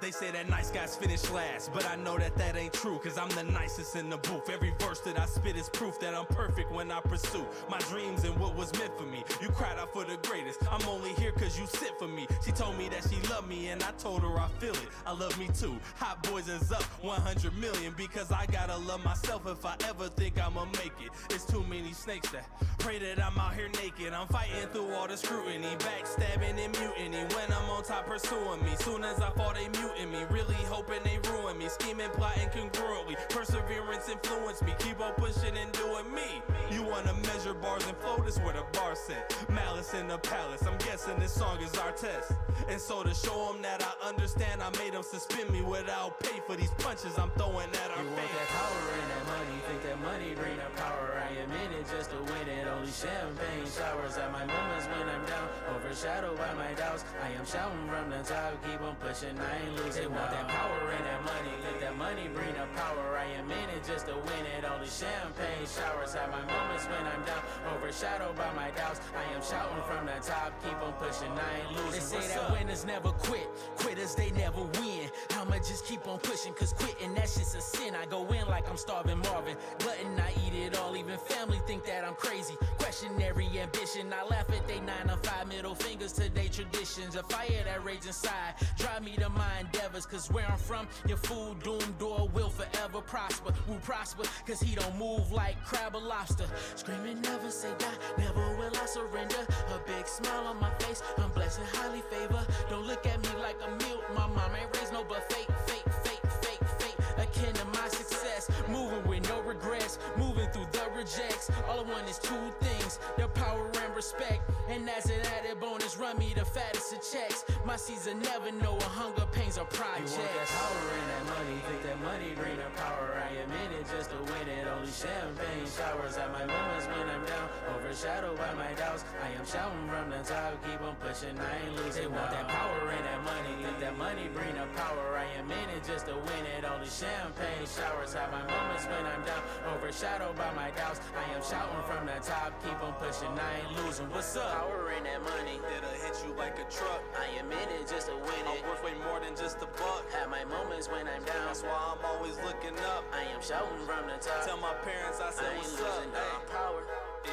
They say that nice guys finish last, but I know that that ain't true, cause I'm the nicest in the booth. Every verse that I spit is proof that I'm perfect when I pursue my dreams and what was meant for me. You cried out for the greatest, I'm only here cause you sit for me. She told me that she loved me and I told her I feel it. I love me too. Hot boys is up 100 million, because I gotta love myself if I ever think I'ma make it. It's too many snakes that pray that I'm out here naked. I'm fighting through all the scrutiny, backstabbing and mutiny. When I'm on top pursuing me, soon as I fall they muting me. Really hoping they ruin me, scheming, plotting congruently. Perseverance influenced me, keep on pushing and doing me. You wanna measure bars and flow, this where the bar set. Malice in the palace, I'm guessing this song is our test. And so to show them that I understand, I made them suspend me without pay for these punches I'm throwing at our fans. You want that power and that money, think that money bring the power. I am in it just to win it, only champagne showers at my moments when I'm down, overshadowed by my doubts. I am shouting from the top, keep on pushing, I ain't losing. They want that power and that money, think that money bring the power. I am in it just to win it, only champagne showers at my moments when I'm down, overshadowed by my doubts. I am shouting from the top, keep on pushing, I ain't losing. They say that winners never quit, quitters they never win. I'ma just keep on pushing, cause quitting that shit's a sin. I go in like I'm starving Marvin, glutton, I eat it all. Even family think that I'm crazy, question every ambition. I laugh at they 9 to 5 middle fingers to they traditions. A fire that rage inside, drive me to my endeavors. Cause where I'm from, your fool doomed door will forever prosper. Who prosper, cause he don't move like crab or lobster. Screaming never say die, never will I surrender. A big smile on my face, I'm blessed and highly favored. Don't look at me like a mute, my mom ain't raised no but fake, fake, fake, fake, fake. Akin to my success, moving with no regrets, moving through the rejects. All I want is 2 things, the power and respect. And as an added bonus, run me the fattest of checks. My season never know a hunger pains or projects. You want that power and that money, think that money bring the power. I am in it just to win it, only champagne showers at my moments when I'm down, overshadowed by my doubts. I am shouting from the top, keep on pushing, I ain't losing. They want that power and that money, think that money bring the power. I am in it just to win it, only champagne showers at my moments when I'm down, overshadowed by my doubts. I am shouting from the top, keep on pushing, I ain't losing. What's up? Power and that money, it'll hit you like a truck. I am in it just to win it. I'm worth way more than just a buck. At my moments when I'm down, that's why I'm always looking up. I am shouting from the top. Tell my parents I said what's up. Hey. Power,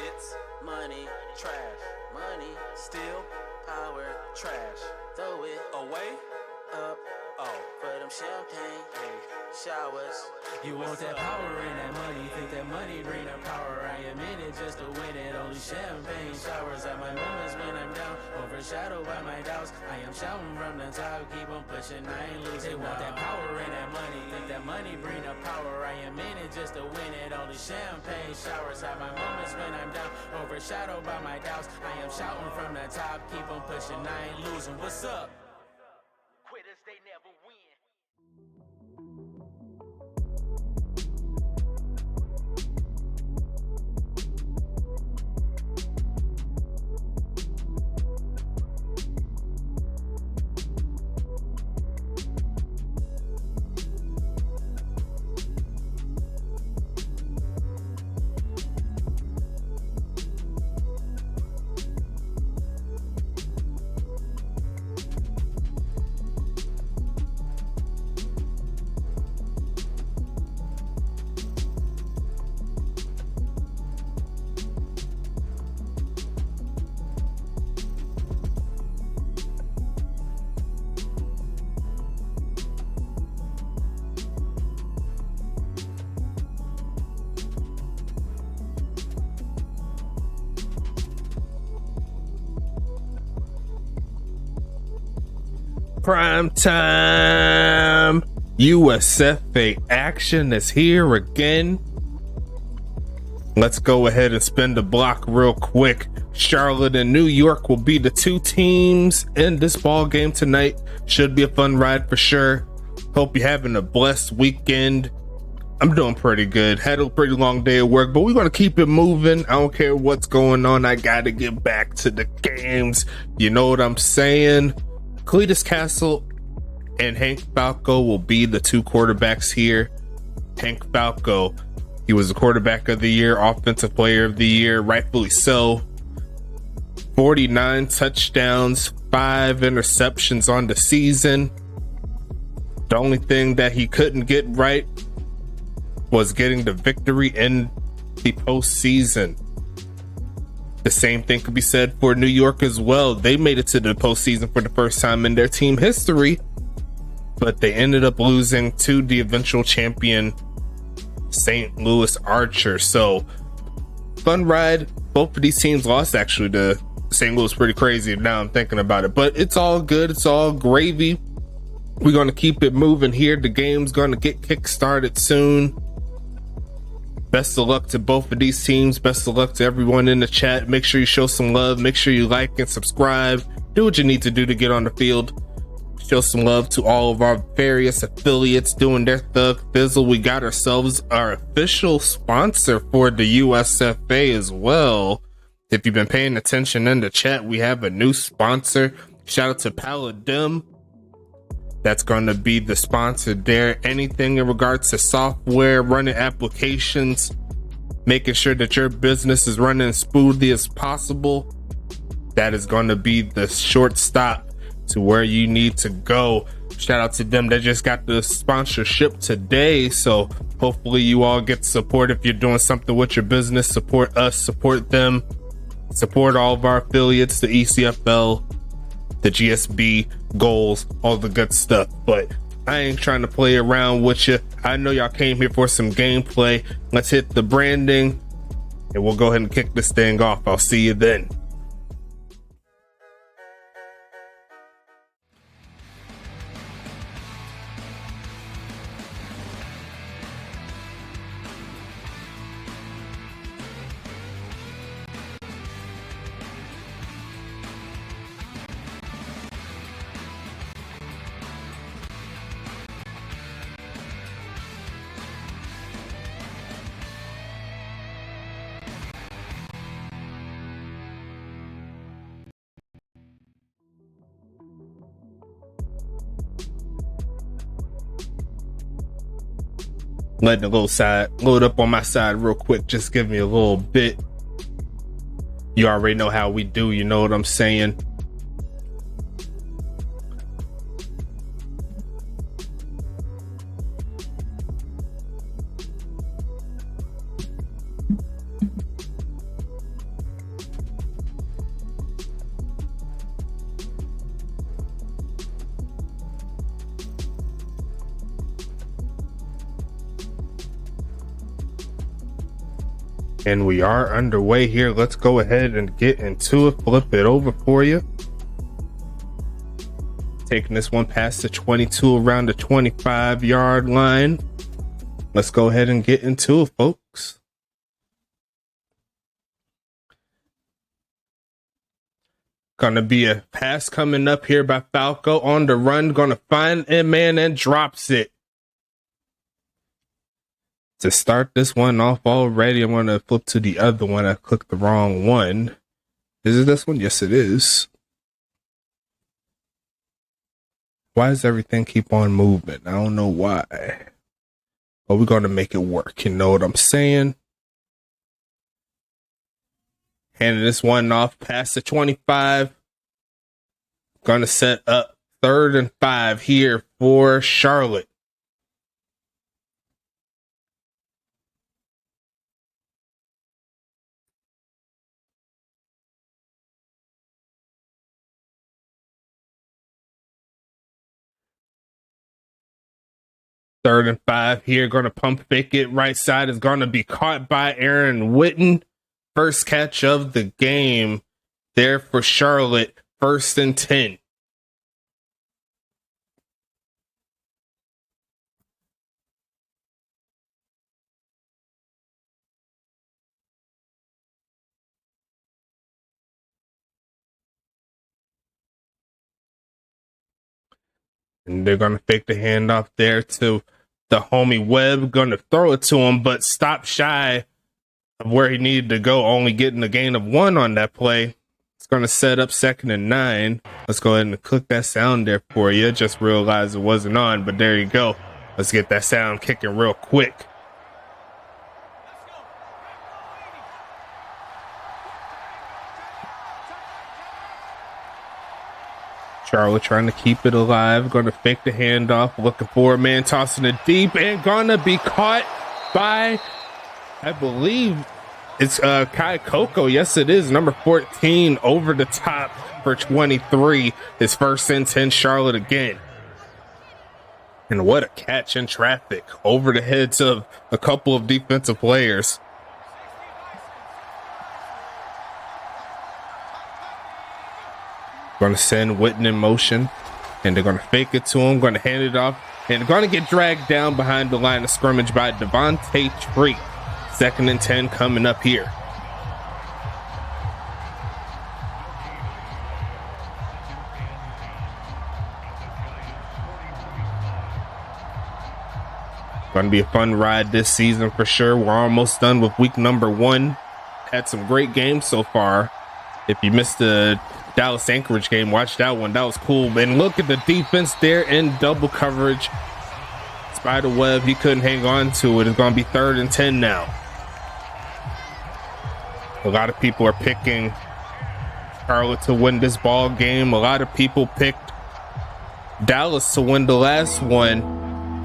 it's money, trash. Money, still power, trash. Throw it away, up. Oh, for them champagne showers. You want that power and that money, think that money bring the power. I am in it just to win it, only champagne showers at my moments when I'm down, overshadowed by my doubts. I am shouting from the top, keep on pushing, I ain't losing. They want that power and that money, think that money bring the power. I am in it just to win it, only champagne showers at my moments when I'm down, overshadowed by my doubts. I am shouting from the top, keep on pushing, I ain't losing. What's up? Quitters, they never win. Prime time USFA action is here again. Let's go ahead and spin the block real quick. Charlotte and New York will be the 2 teams in this ball game tonight. Should be a fun ride for sure. Hope you're having a blessed weekend. I'm doing pretty good. Had a pretty long day of work, but we're going to keep it moving. I don't care what's going on. I got to get back to the games. You know what I'm saying? Cletus Castle and Hank Falco will be the 2 quarterbacks here. Hank Falco, he was the quarterback of the year, offensive player of the year, rightfully so. 49 touchdowns, 5 interceptions on the season. The only thing that he couldn't get right was getting the victory in the postseason. The same thing could be said for New York as well. They made it to the postseason for the first time in their team history, but they ended up losing to the eventual champion St. Louis Archer. So fun ride. Both of these teams lost actually to St. Louis. Pretty crazy now I'm thinking about it, but it's all good. It's all gravy. We're going to keep it moving here. The game's going to get kick-started soon. Best of luck to both of these teams. Best of luck to everyone in the chat. Make sure you show some love. Make sure you like and subscribe. Do what you need to do to get on the field. Show some love to all of our various affiliates doing their thug fizzle. We got ourselves our official sponsor for the USFA as well. If you've been paying attention in the chat, we have a new sponsor. Shout out to Paladin. That's going to be the sponsor there. Anything in regards to software, running applications, making sure that your business is running as smoothly as possible, that is going to be the short stop to where you need to go. Shout out to them. They just got the sponsorship today, so hopefully you all get support. If you're doing something with your business, support us, support them, support all of our affiliates, the ECFL, the GSB, goals, all the good stuff. But I ain't trying to play around with you. I know y'all came here for some gameplay. Let's hit the branding and we'll go ahead and kick this thing off. I'll see you then. Letting the little side load up on my side real quick. Just give me a little bit. You already know how we do. You know what I'm saying? And we are underway here. Let's go ahead and get into it. Flip it over for you. Taking this one past the 22 around the 25-yard line. Let's go ahead and get into it, folks. Gonna be a pass coming up here by Falco on the run. Gonna find a man and drops it. To start this one off already, I'm going to flip to the other one. I clicked the wrong one. Is it this one? Yes, it is. Why does everything keep on moving? I don't know why. But we're going to make it work. You know what I'm saying? Handing this one off past the 25. Going to set up 3rd and 5 here for Charlotte. Third and 5 here. Going to pump fake it. Right side is going to be caught by Aaron Witten. First catch of the game there for Charlotte. 1st and 10. And they're going to fake the handoff there to the homie Webb. Going to throw it to him, but stop shy of where he needed to go, only getting a gain of 1 on that play. It's going to set up 2nd and 9. Let's go ahead and click that sound there for you. Just realized it wasn't on, but there you go. Let's get that sound kicking real quick. Charlotte trying to keep it alive. Going to fake the handoff. Looking for a man, tossing it deep, and gonna be caught by, I believe it's Kai Coco. Yes, it is. Number 14 over the top for 23. His first and 10, Charlotte again. And what a catch in traffic over the heads of a couple of defensive players. Going to send Witten in motion, and they're going to fake it to him, going to hand it off, and going to get dragged down behind the line of scrimmage by Devontae Treat. 2nd and 10 coming up here. Going to be a fun ride this season for sure. We're almost done with week number 1. Had some great games so far. If you missed the Dallas Anchorage game, watch that one. That was cool. And look at the defense there in double coverage. Spider web, he couldn't hang on to it. It's going to be 3rd and 10 now. A lot of people are picking Charlotte to win this ball game. A lot of people picked Dallas to win the last one,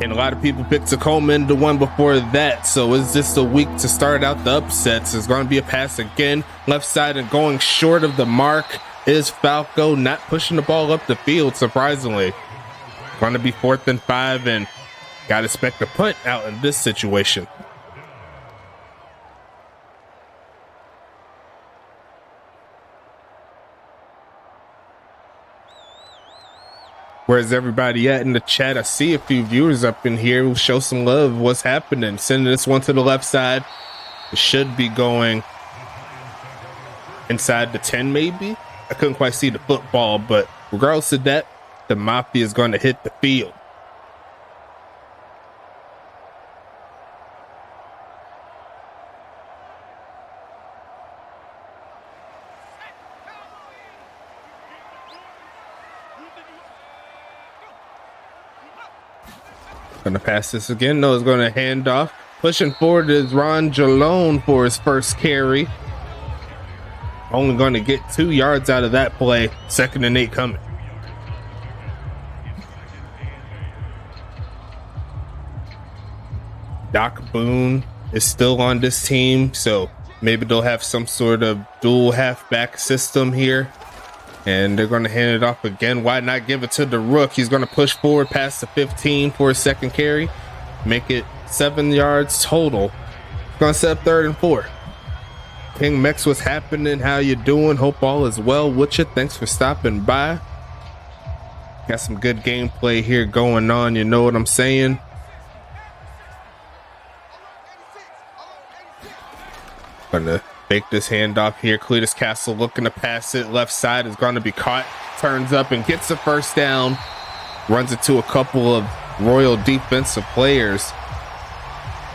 and a lot of people picked Tacoma in the one before that. So it's just a week to start out the upsets. There's going to be a pass again, left side, and going short of the mark is Falco, not pushing the ball up the field, surprisingly. Going to be 4th and 5, and got to expect a punt out in this situation. Where's everybody at in the chat? I see a few viewers up in here who show some love. What's happening? Sending this one to the left side. It should be going inside the 10, maybe. I couldn't quite see the football, but regardless of that, the Mafia is going to hit the field. Gonna pass this again. No, it's gonna hand off. Pushing forward is Ron Jalone for his first carry. Only gonna get 2 yards out of that play. 2nd and 8 coming. Doc Boone is still on this team, so maybe they'll have some sort of dual halfback system here. And they're going to hand it off again. Why not give it to the Rook? He's going to push forward past the 15 for his 2nd carry. Make it 7 yards total. Going to set up 3rd and 4. King Mex, what's happening? How you doing? Hope all is well with you. Thanks for stopping by. Got some good gameplay here going on. You know what I'm saying? Gonna fake this handoff here. Cletus Castle looking to pass it. Left side is going to be caught. Turns up and gets the first down. Runs into a couple of Royal defensive players.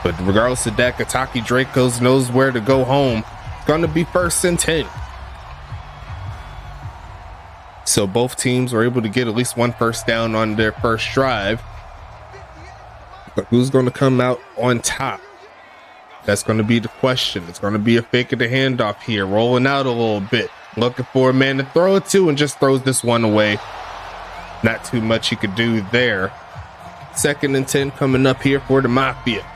But regardless of that, Kataki Dracos knows where to go home. It's going to be 1st and 10. So both teams were able to get at least 1 first down on their first drive. But who's going to come out on top? That's going to be the question. It's going to be a fake of the handoff here, rolling out a little bit, looking for a man to throw it to, and just throws this one away. Not too much he could do there. 2nd and 10 coming up here for the Mafia.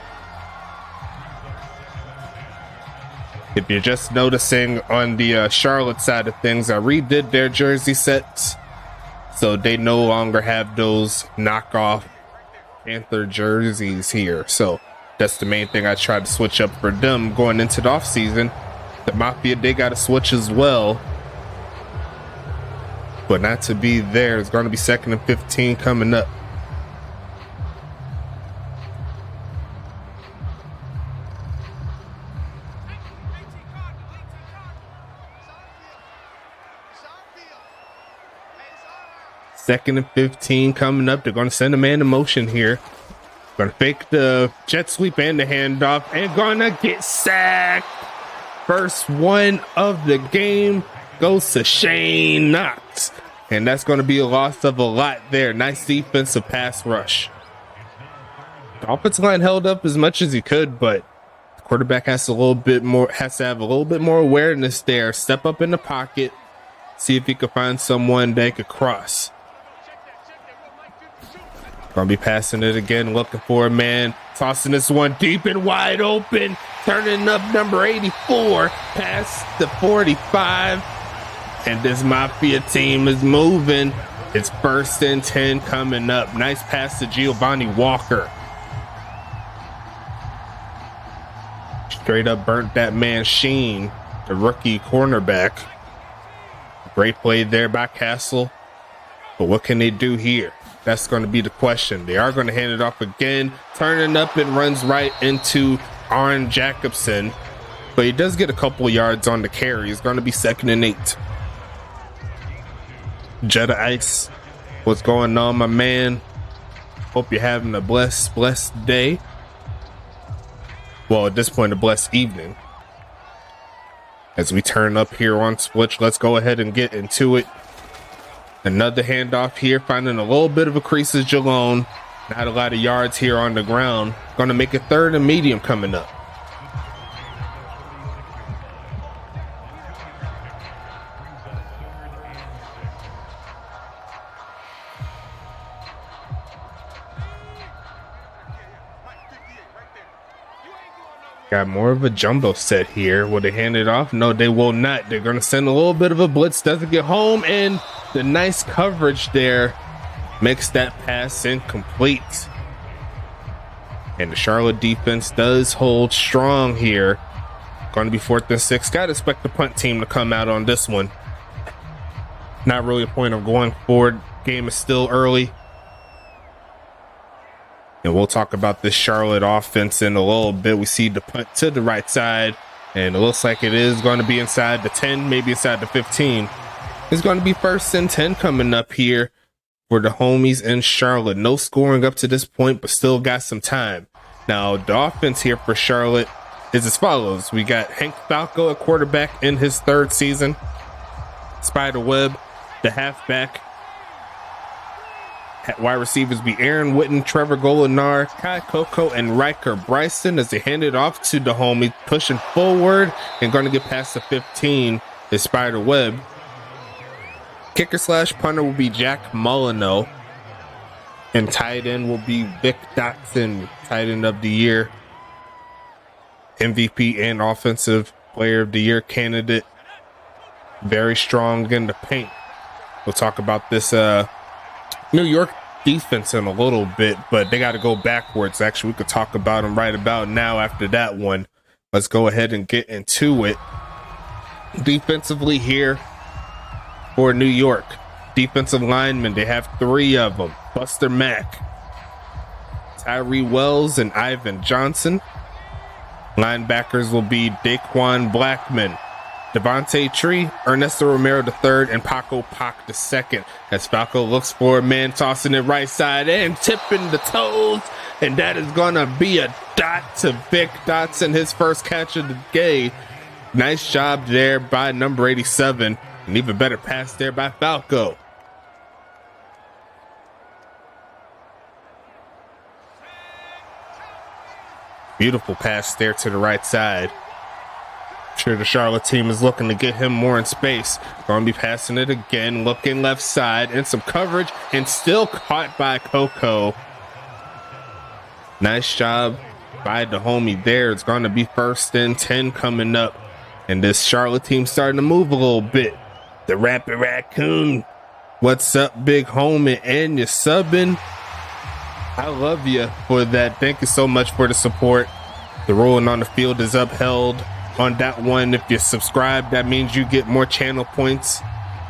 If you're just noticing on the Charlotte side of things, I redid their jersey sets, so they no longer have those knockoff Panther jerseys here. So that's the main thing I tried to switch up for them going into the offseason. The Mafia, they got to switch as well. But not to be there. It's going to be 2nd and 15 coming up. Second and 15 coming up. They're going to send a man in motion here. Going to fake the jet sweep and the handoff, and going to get sacked. First one of the game goes to Shane Knox. And that's going to be a loss of a lot there. Nice defensive pass rush. The offensive line held up as much as he could, but the quarterback has to have a little bit more awareness there. Step up in the pocket. See if he can find someone they could cross. Gonna be passing it again, looking for a man, tossing this one deep and wide open, turning up number 84 past the 45, and this Mafia team is moving. It's 1st and 10 coming up. Nice pass to Giovanni Walker. Straight up burnt that man Sheen, the rookie cornerback. Great play there by Castle, but what can they do here? That's going to be the question. They are going to hand it off again, turning up and runs right into Arn Jacobson, but he does get a couple yards on the carry. It's going to be 2nd and 8. Jetta Ice, what's going on, my man? Hope you're having a blessed day. Well, at this point, a blessed evening. As we turn up here on Twitch, let's go ahead and get into it. Another handoff here, finding a little bit of a crease is Jalone. Not a lot of yards here on the ground. Going to make it 3rd and medium coming up. Got more of a jumbo set here. Will they hand it off? No, they will not. They're going to send a little bit of a blitz. Doesn't get home, and the nice coverage there makes that pass incomplete. And the Charlotte defense does hold strong here. Going to be 4th and 6. Got to expect the punt team to come out on this one. Not really a point of going forward. Game is still early. And we'll talk about this Charlotte offense in a little bit. We see the punt to the right side, and it looks like it is going to be inside the 10, maybe inside the 15. It's going to be 1st and 10 coming up here for the homies in Charlotte. No scoring up to this point, but still got some time. Now, the offense here for Charlotte is as follows. We got Hank Falco at quarterback in his 3rd season. Spiderweb, the halfback. Wide receivers be Aaron Witten, Trevor Golinar, Kai Coco, and Riker Bryson as they hand it off to the homie, pushing forward and going to get past the 15 is Spiderweb. Kicker / punter will be Jack Molyneux, and tight end will be Vic Dotson, tight end of the year, MVP and offensive player of the year candidate. Very strong in the paint. We'll talk about this New York defense in a little bit, but they got to go backwards. Actually, we could talk about them right about now after that one. Let's go ahead and get into it. Defensively here for New York, defensive linemen, they have 3 of them. Buster Mack, Tyree Wells, and Ivan Johnson. Linebackers will be Daquan Blackman, Devontae Tree, Ernesto Romero III, and Paco Pac II. As Falco looks for a man, tossing it right side and tipping the toes. And that is going to be a dot to Vic Dotson, his first catch of the game. Nice job there by number 87. An even better pass there by Falco. Beautiful pass there to the right side. Sure, the Charlotte team is looking to get him more in space. Going to be passing it again, looking left side, and some coverage, and still caught by Coco. Nice job by the homie there. It's going to be 1st and 10 coming up, and this Charlotte team starting to move a little bit. The Rapid Raccoon, what's up, big homie? And you're subbing. I love you for that. Thank you so much for the support. The ruling on the field is upheld. On that one, if you subscribe, that means you get more channel points.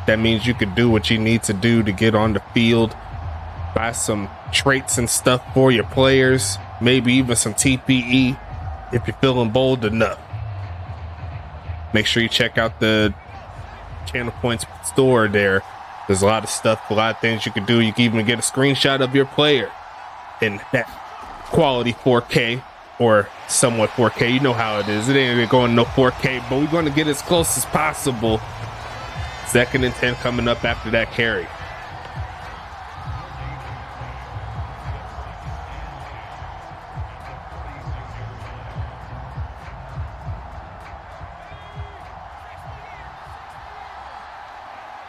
That means you could do what you need to do to get on the field. Buy some traits and stuff for your players. Maybe even some TPE if you're feeling bold enough. Make sure you check out the channel points store there. There's a lot of stuff, a lot of things you can do. You can even get a screenshot of your player in that quality 4K. Or somewhat 4K. You know how it is. It ain't going no 4K, but we're going to get as close as possible. 2nd and 10 coming up after that carry.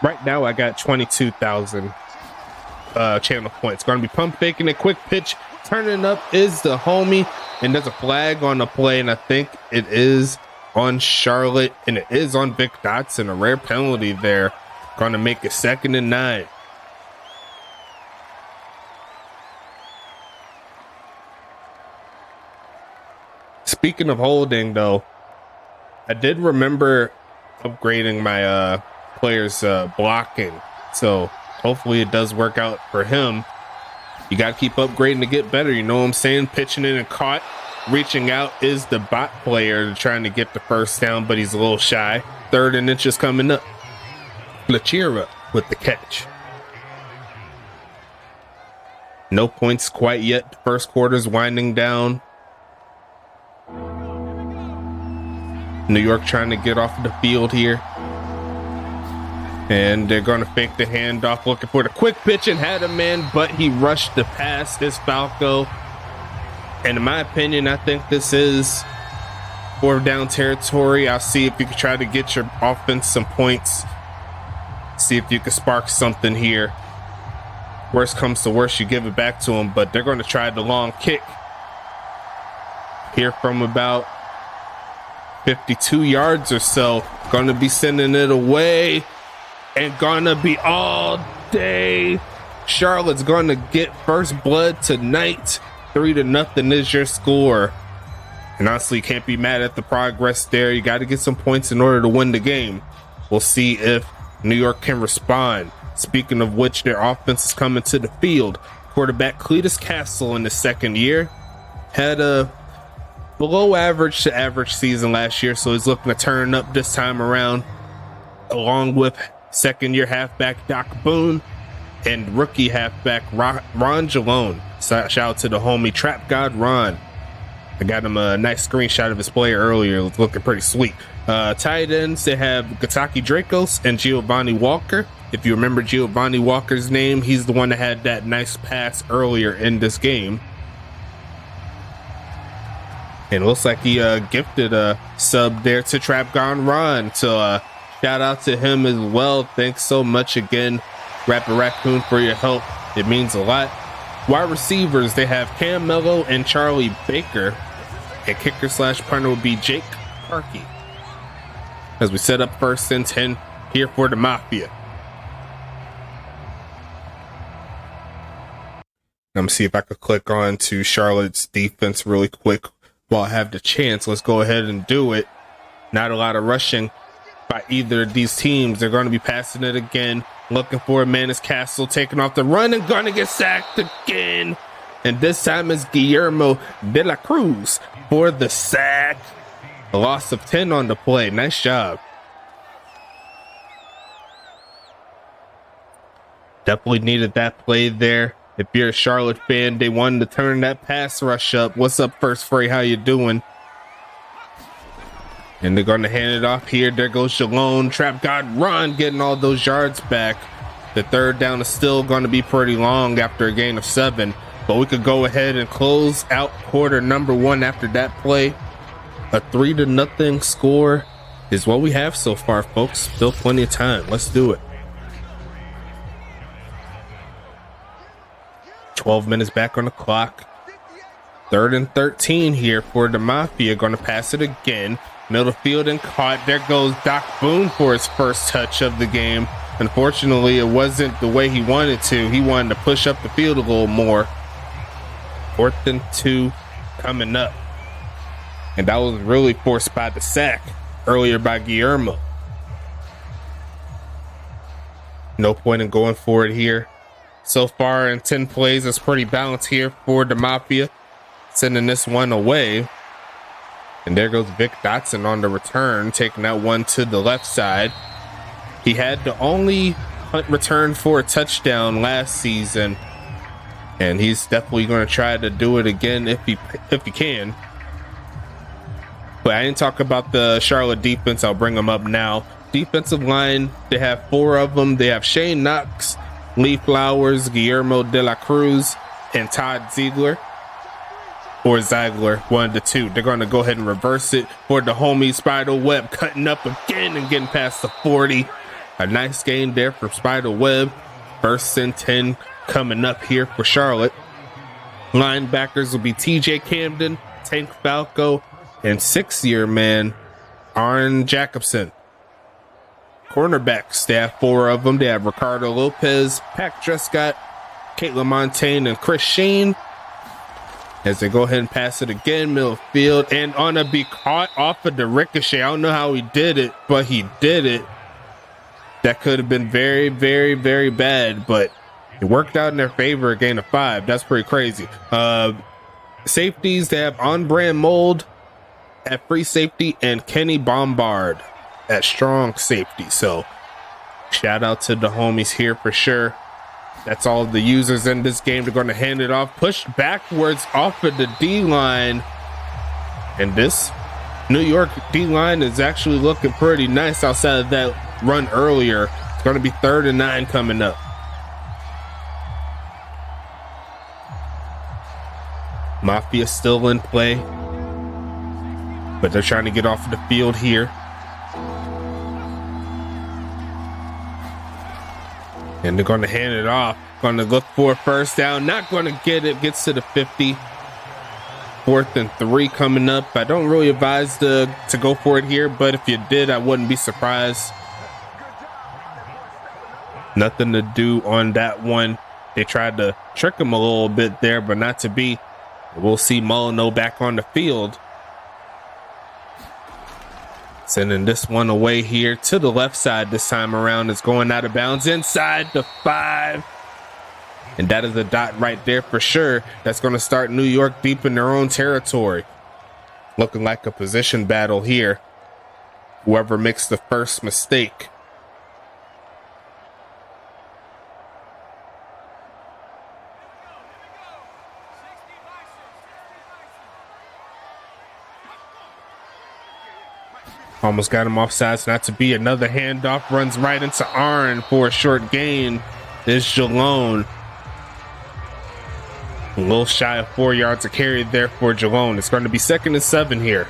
Right now, I got 22,000. channel points. Going to be pump faking it, quick pitch, turning up is the homie, and there's a flag on the play, and I think it is on Charlotte, and it is on Vic Dotson. A rare penalty there. Going to make it 2nd and 9. Speaking of holding, though, I did remember upgrading my players blocking, so hopefully it does work out for him. You got to keep upgrading to get better, you know what I'm saying? Pitching in and caught, reaching out is the bot player trying to get the first down, but he's a little shy. 3rd and inches coming up. Lachira with the catch. No points quite yet. The first quarter's winding down. New York trying to get off the field here. And they're going to fake the handoff, looking for the quick pitch, and had a man, but he rushed the pass. Is Falco. And in my opinion, I think this is 4th down territory. I'll see if you can try to get your offense some points. See if you can spark something here. Worst comes to worst, you give it back to them, but they're going to try the long kick. Here from about 52 yards or so. Going to be sending it away. And gonna be all day. Charlotte's gonna get first blood tonight. 3-0 is your score. And honestly, you can't be mad at the progress there. You got to get some points in order to win the game. We'll see if New York can respond. Speaking of which, their offense is coming to the field. Quarterback Cletus Castle in the 2nd year had a below average to average season last year, so he's looking to turn up this time around, along with 2nd year halfback Doc Boone and rookie halfback Ron Jalone. Shout out to the homie Trap God Ron. I got him a nice screenshot of his play earlier. It was looking pretty sweet. Tight ends, they have Gataki Dracos and Giovanni Walker. If you remember Giovanni Walker's name, he's the one that had that nice pass earlier in this game. And it looks like he gifted a sub there to Trap God Ron. So shout out to him as well. Thanks so much again, Rapper Raccoon, for your help. It means a lot. Wide receivers, they have Cam Mello and Charlie Baker. And kicker / punter will be Jake Parkey. As we set up 1st and 10 here for the Mafia. I'm gonna see if I could click on to Charlotte's defense really quick while I have the chance. Let's go ahead and do it. Not a lot of rushing by either of these teams. They're going to be passing it again. Looking for a man is Castle, taking off the run and going to get sacked again. And this time it's Guillermo de la Cruz for the sack. A loss of 10 on the play. Nice job. Definitely needed that play there. If you're a Charlotte fan, they wanted to turn that pass rush up. What's up, First Frey? How you doing? And they're going to hand it off here. There goes Shalone. Trap God Run, getting all those yards back. The 3rd down is still going to be pretty long after a gain of 7. But we could go ahead and close out quarter number 1 after that play. A 3-0 score is what we have so far, folks. Still plenty of time. Let's do it. 12 minutes back on the clock. 3rd and 13 here for the Mafia. Going to pass it again. Middle field and caught. There goes Doc Boone for his first touch of the game. Unfortunately, it wasn't the way he wanted to. He wanted to push up the field a little more. 4th and 2 coming up. And that was really forced by the sack earlier by Guillermo. No point in going for it here. So far in 10 plays, it's pretty balanced here for the Mafia. Sending this one away. And there goes Vic Dotson on the return, taking that one to the left side. He had the only punt return for a touchdown last season. And he's definitely going to try to do it again if he can. But I didn't talk about the Charlotte defense. I'll bring them up now. Defensive line, they have 4 of them. They have Shane Knox, Lee Flowers, Guillermo de la Cruz, and Todd Ziegler. Or Ziegler, 1 of the 2. They're going to go ahead and reverse it for the homie Spider Webb, cutting up again and getting past the 40. A nice gain there from Spider Webb. First and 10 coming up here for Charlotte. Linebackers will be TJ Camden, Tank Falco, and 6-year man Arn Jacobson. Cornerbacks, they have 4 of them. They have Ricardo Lopez, Pac Trescott, Caitlin Montaigne, and Chris Sheen. As they go ahead and pass it again, middle field, and on to be caught off of the ricochet. I don't know how he did it, but he did it. That could have been very, very, very bad, but it worked out in their favor, a gain of 5. That's pretty crazy. Safeties, they have On Brand Mold at free safety and Kenny Bombard at strong safety. So shout out to the homies here for sure. That's all the users in this game. They're going to hand it off, pushed backwards off of the D-line. And this New York D-line is actually looking pretty nice outside of that run earlier. It's going to be 3rd and 9 coming up. Mafia still in play, but they're trying to get off the field here. And they're going to hand it off. Going to look for a first down. Not going to get it. Gets to the 50. 4th and 3 coming up. I don't really advise to go for it here, but if you did, I wouldn't be surprised. Nothing to do on that one. They tried to trick him a little bit there, but not to be. We'll see Molyneux back on the field. Sending this one away here to the left side this time around. It's going out of bounds inside the 5. And that is a dot right there for sure. That's going to start New York deep in their own territory. Looking like a position battle here. Whoever makes the first mistake. Almost got him off sides, not to be. Another handoff, runs right into Arn for a short gain. Is Jalone. A little shy of 4 yards to carry there for Jalone. It's going to be 2nd and 7 here.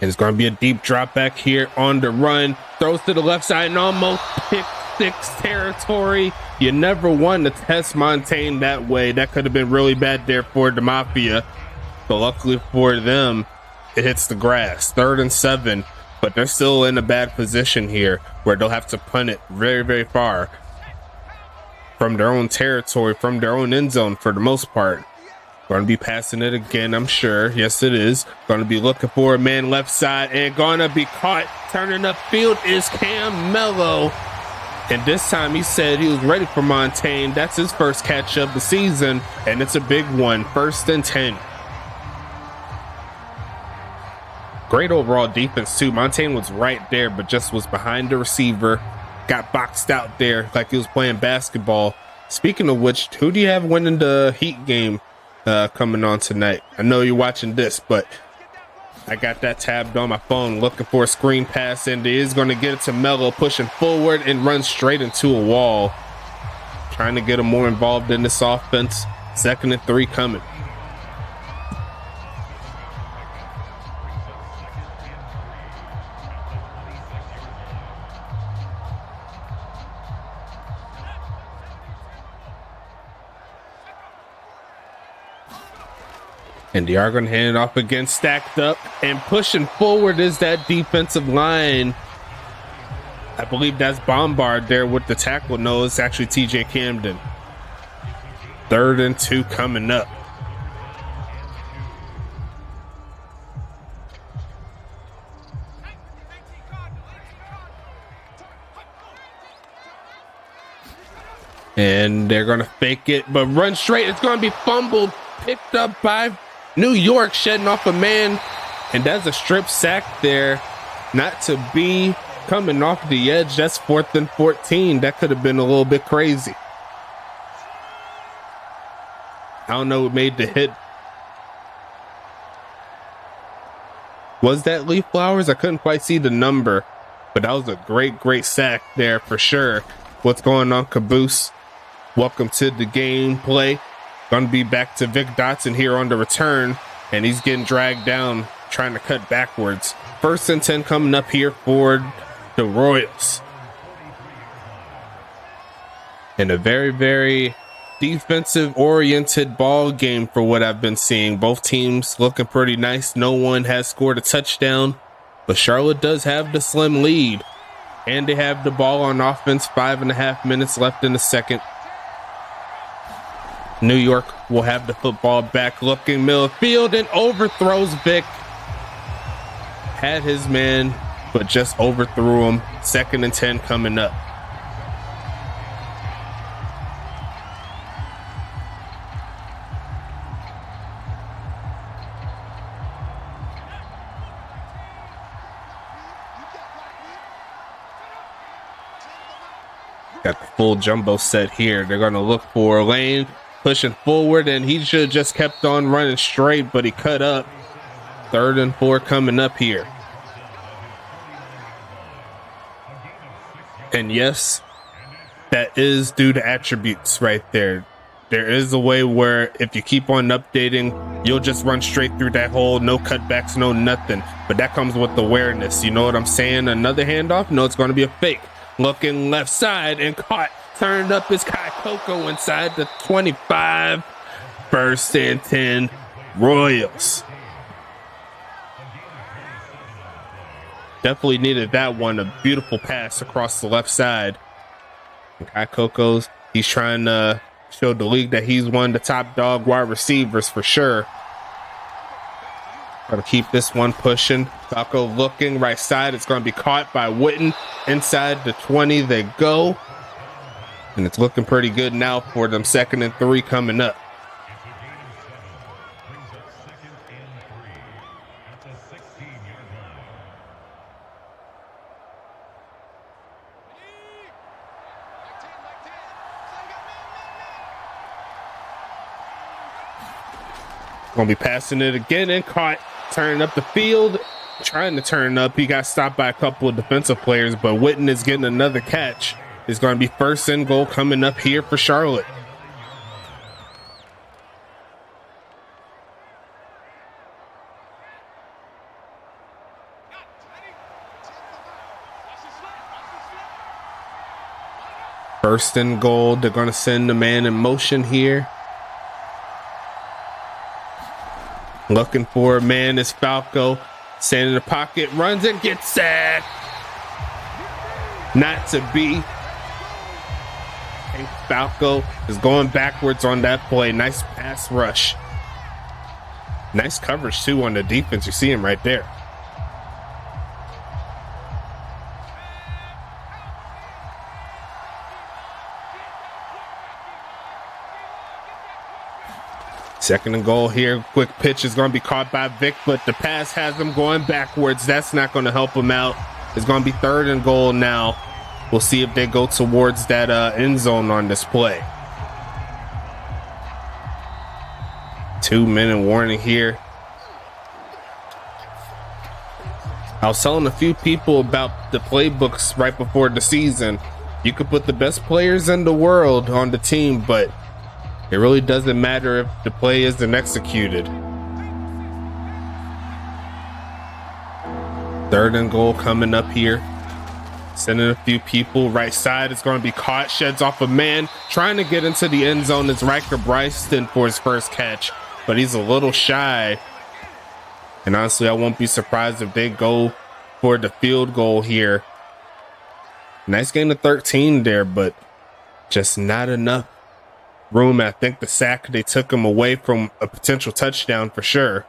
And it's going to be a deep drop back here on the run. Throws to the left side and almost pick 6 territory. You never want to test Montaigne that way. That could have been really bad there for the Mafia. But luckily for them, it hits the grass. 3rd and 7. But they're still in a bad position here where they'll have to punt it very, very far from their own territory, from their own end zone for the most part. Going to be passing it again, I'm sure. Yes, it is. Going to be looking for a man left side and going to be caught. Turning upfield is Cam Mello. And this time he said he was ready for Montaigne. That's his first catch of the season, and it's a big one. 1st and 10. Great overall defense, too. Montaigne was right there, but just was behind the receiver. Got boxed out there like he was playing basketball. Speaking of which, who do you have winning the Heat game coming on tonight? I know you're watching this, but I got that tabbed on my phone looking for a screen pass, and it is going to get it to Mello, pushing forward and run straight into a wall. Trying to get him more involved in this offense. 2nd and 3 coming. And they are going to hand it off again, stacked up, and pushing forward is that defensive line. I believe that's Bombard there with the tackle. No, it's actually TJ Camden. 3rd and 2 coming up. And they're going to fake it, but run straight. It's going to be fumbled, picked up by New York, shedding off a man, and that's a strip sack there. Not to be, coming off the edge. That's 4th and 14. That could have been a little bit crazy. I don't know who made the hit. Was that Leaf Flowers? I couldn't quite see the number, but that was a great sack there for sure. What's going on, Caboose? Welcome to the gameplay. Gonna be back to Vic Dotson here on the return, and he's getting dragged down, trying to cut backwards. 1st and 10 coming up here for the Royals. And a very, very defensive-oriented ball game for what I've been seeing. Both teams looking pretty nice. No one has scored a touchdown, but Charlotte does have the slim lead, and they have the ball on offense. 5.5 minutes left in the second. New York will have the football back, looking middle of field, and overthrows Vic. Had his man, but just overthrew him. 2nd and 10 coming up. Got the full jumbo set here. They're going to look for a lane, pushing forward, and he should have just kept on running straight, but he cut up. 3rd and 4 coming up here. And yes, that is due to attributes right there. There is a way where if you keep on updating, you'll just run straight through that hole, no cutbacks, no nothing. But that comes with awareness. You know what I'm saying? Another handoff? No, it's going to be a fake. Looking left side and caught. Turned up his Kai Coco inside the 25. 1st and 10 Royals. Definitely needed that one. A beautiful pass across the left side. And Kai Coco's, he's trying to show the league that he's one of the top dog wide receivers for sure. Got to keep this one pushing. Falco looking right side. It's going to be caught by Witten. Inside the 20 they go. And it's looking pretty good now for them. 2nd and 3 coming up. Gonna be passing it again and caught. Turning up the field, trying to turn up. He got stopped by a couple of defensive players, but Witten is getting another catch. It's going to be 1st and goal coming up here for Charlotte. First and goal. They're going to send the man in motion here. Looking for a man is Falco. Standing in the pocket, runs and gets sacked. Not to be. And Falco is going backwards on that play. Nice pass rush. Nice coverage too on the defense. You see him right there. Second and goal here. Quick pitch is going to be caught by Vic, but the pass has him going backwards. That's not going to help him out. It's going to be 3rd and goal now. We'll see if they go towards that end zone on this play. 2-minute warning here. I was telling a few people about the playbooks right before the season. You could put the best players in the world on the team, but it really doesn't matter if the play isn't executed. 3rd and goal coming up here. Sending a few people. Right side is going to be caught. Sheds off a man. Trying to get into the end zone is Riker Bryson for his first catch, but he's a little shy. And honestly, I won't be surprised if they go for the field goal here. Nice gain of 13 there, but just not enough room. I think the sack, they took him away from a potential touchdown for sure.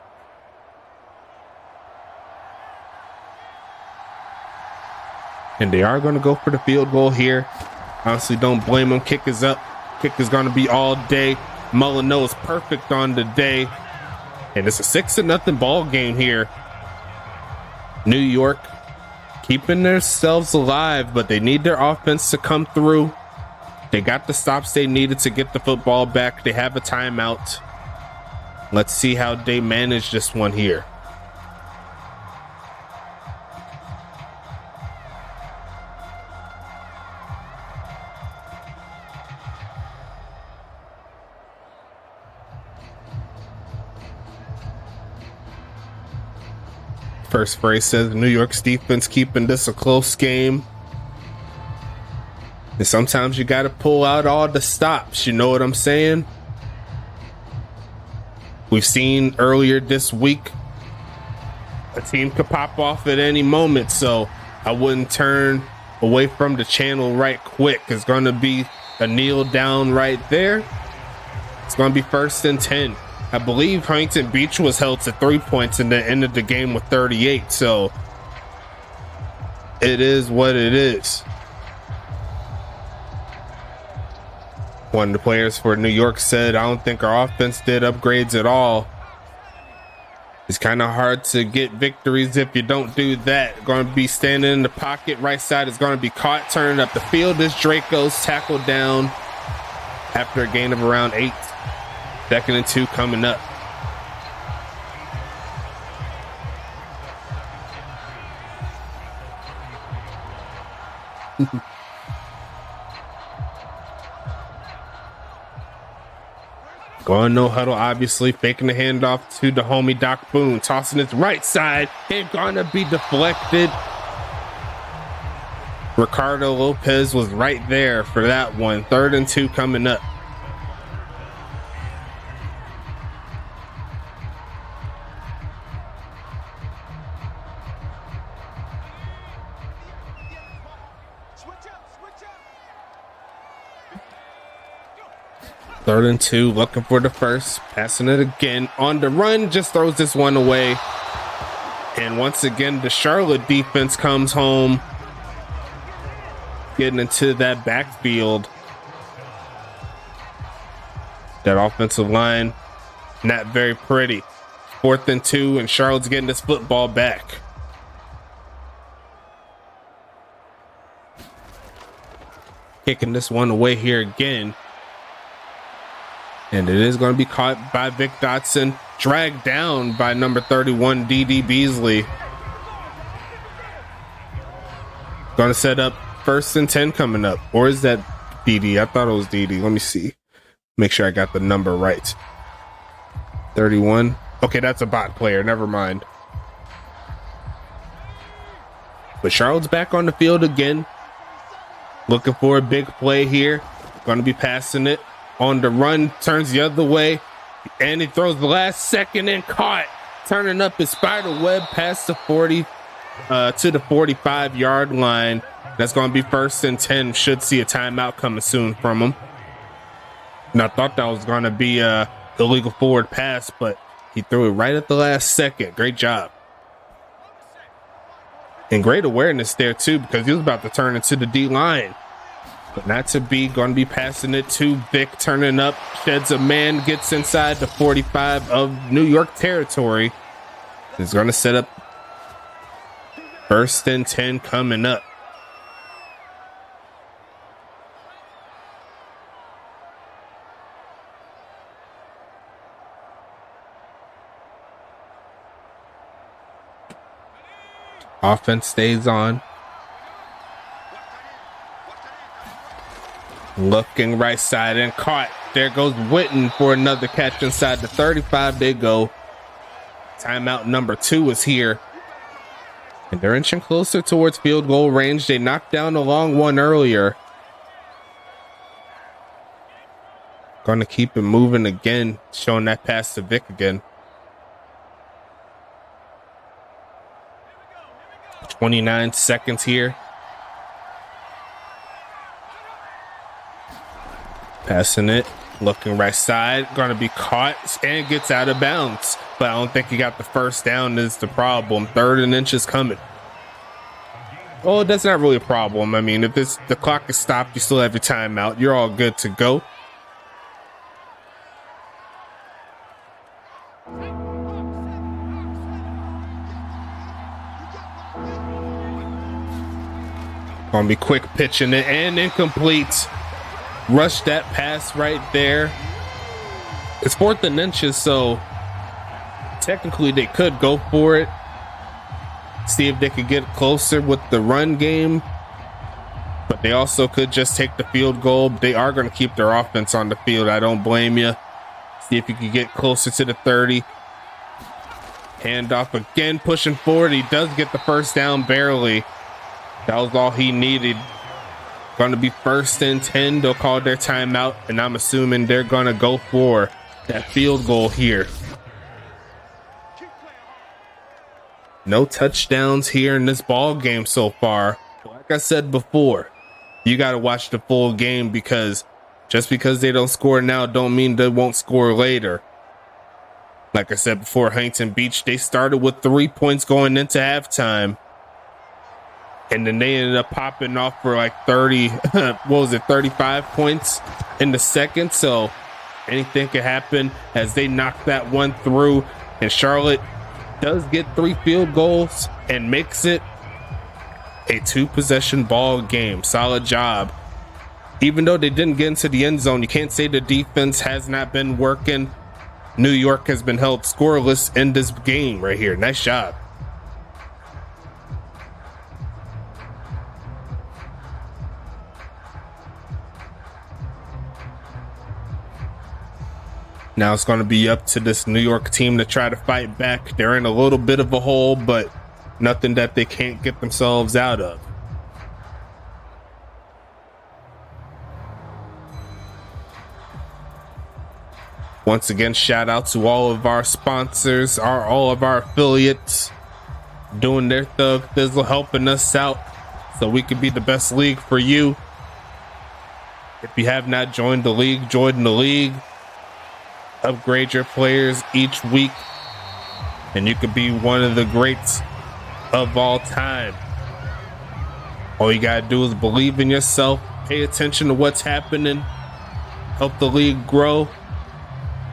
And they are going to go for the field goal here. Honestly, don't blame them. Kick is up. Kick is going to be all day. Molyneux is perfect on the day. And it's a 6-0 ball game here. New York keeping themselves alive, but they need their offense to come through. They got the stops they needed to get the football back. They have a timeout. Let's see how they manage this one here. First phrase says New York's defense keeping this a close game. And sometimes you got to pull out all the stops. You know what I'm saying? We've seen earlier this week a team could pop off at any moment. So I wouldn't turn away from the channel right quick. It's going to be a kneel down right there. It's going to be 1st and 10. I believe Huntington Beach was held to 3 points and then ended the game with 38. So it is what it is. One of the players for New York said, I don't think our offense did upgrades at all. It's kind of hard to get victories if you don't do that. Going to be standing in the pocket. Right side is going to be caught. Turning up the field is Draco's tackled down after a gain of around 8. 2nd and 2 coming up. Going no huddle, obviously faking the handoff to the homie Doc Boone, tossing his right side and gonna be deflected. Ricardo Lopez was right there for that one. 3rd and 2 coming up. Third and 2, looking for the first, passing it again on the run, just throws this one away. And once again, the Charlotte defense comes home, getting into that backfield. That offensive line, not very pretty. 4th and 2, and Charlotte's getting this football back. Kicking this one away here again. And it is going to be caught by Vic Dotson, dragged down by number 31, D.D. Beasley. Going to set up 1st and 10 coming up. Or is that D.D.? I thought it was D.D. Let me see. Make sure I got the number right. 31. Okay, that's a bot player. Never mind. But Charlotte's back on the field again. Looking for a big play here. Going to be passing it. On the run, turns the other way, and he throws the last second and caught, turning up his spider web past the 40 to the 45-yard line. That's going to be 1st and 10. Should see a timeout coming soon from him. And I thought that was going to be a illegal forward pass, but he threw it right at the last second. Great job. And great awareness there too, because he was about to turn into the D-line. But not to be, going to be passing it to Vic, turning up, sheds a man, gets inside the 45 of New York territory. He's going to set up 1st and 10 coming up. Offense stays on. Looking right side and caught. There goes Witten for another catch inside the 35. They go. Timeout number 2 is here. And they're inching closer towards field goal range. They knocked down a long one earlier. Going to keep it moving again. Showing that pass to Vic again. 29 seconds here. Passing it, looking right side, gonna be caught and gets out of bounds. But I don't think he got the first down is the problem. 3rd and inches coming. Well, that's not really a problem. I mean, if the clock is stopped, you still have your timeout. You're all good to go. Gonna be quick pitching it and incomplete. Rush that pass right there. It's 4th and inches, so technically they could go for it. See if they could get closer with the run game. But they also could just take the field goal. They are going to keep their offense on the field. I don't blame you. See if you can get closer to the 30. Handoff again, pushing forward. He does get the first down barely. That was all he needed. Going to be 1st and 10. They'll call their timeout, and I'm assuming they're going to go for that field goal here. No touchdowns here in this ball game so far. Like I said before, you got to watch the full game, because just because they don't score now don't mean they won't score later. Like I said before, Huntington Beach, they started with 3 points going into halftime, and then they ended up popping off for like 35 points in the second. So anything could happen as they knock that one through, and Charlotte does get 3 field goals and makes it a 2-possession ball game. Solid job. Even though they didn't get into the end zone, you can't say the defense has not been working. New York has been held scoreless in this game right here. Nice job. Now it's going to be up to this New York team to try to fight back. They're in a little bit of a hole, but nothing that they can't get themselves out of. Once again, shout out to all of our sponsors, all of our affiliates doing their thug thizzle, helping us out so we can be the best league for you. If you have not joined the league, join the league. Upgrade your players each week, and you could be one of the greats of all time. All you gotta do is believe in yourself, pay attention to what's happening, help the league grow,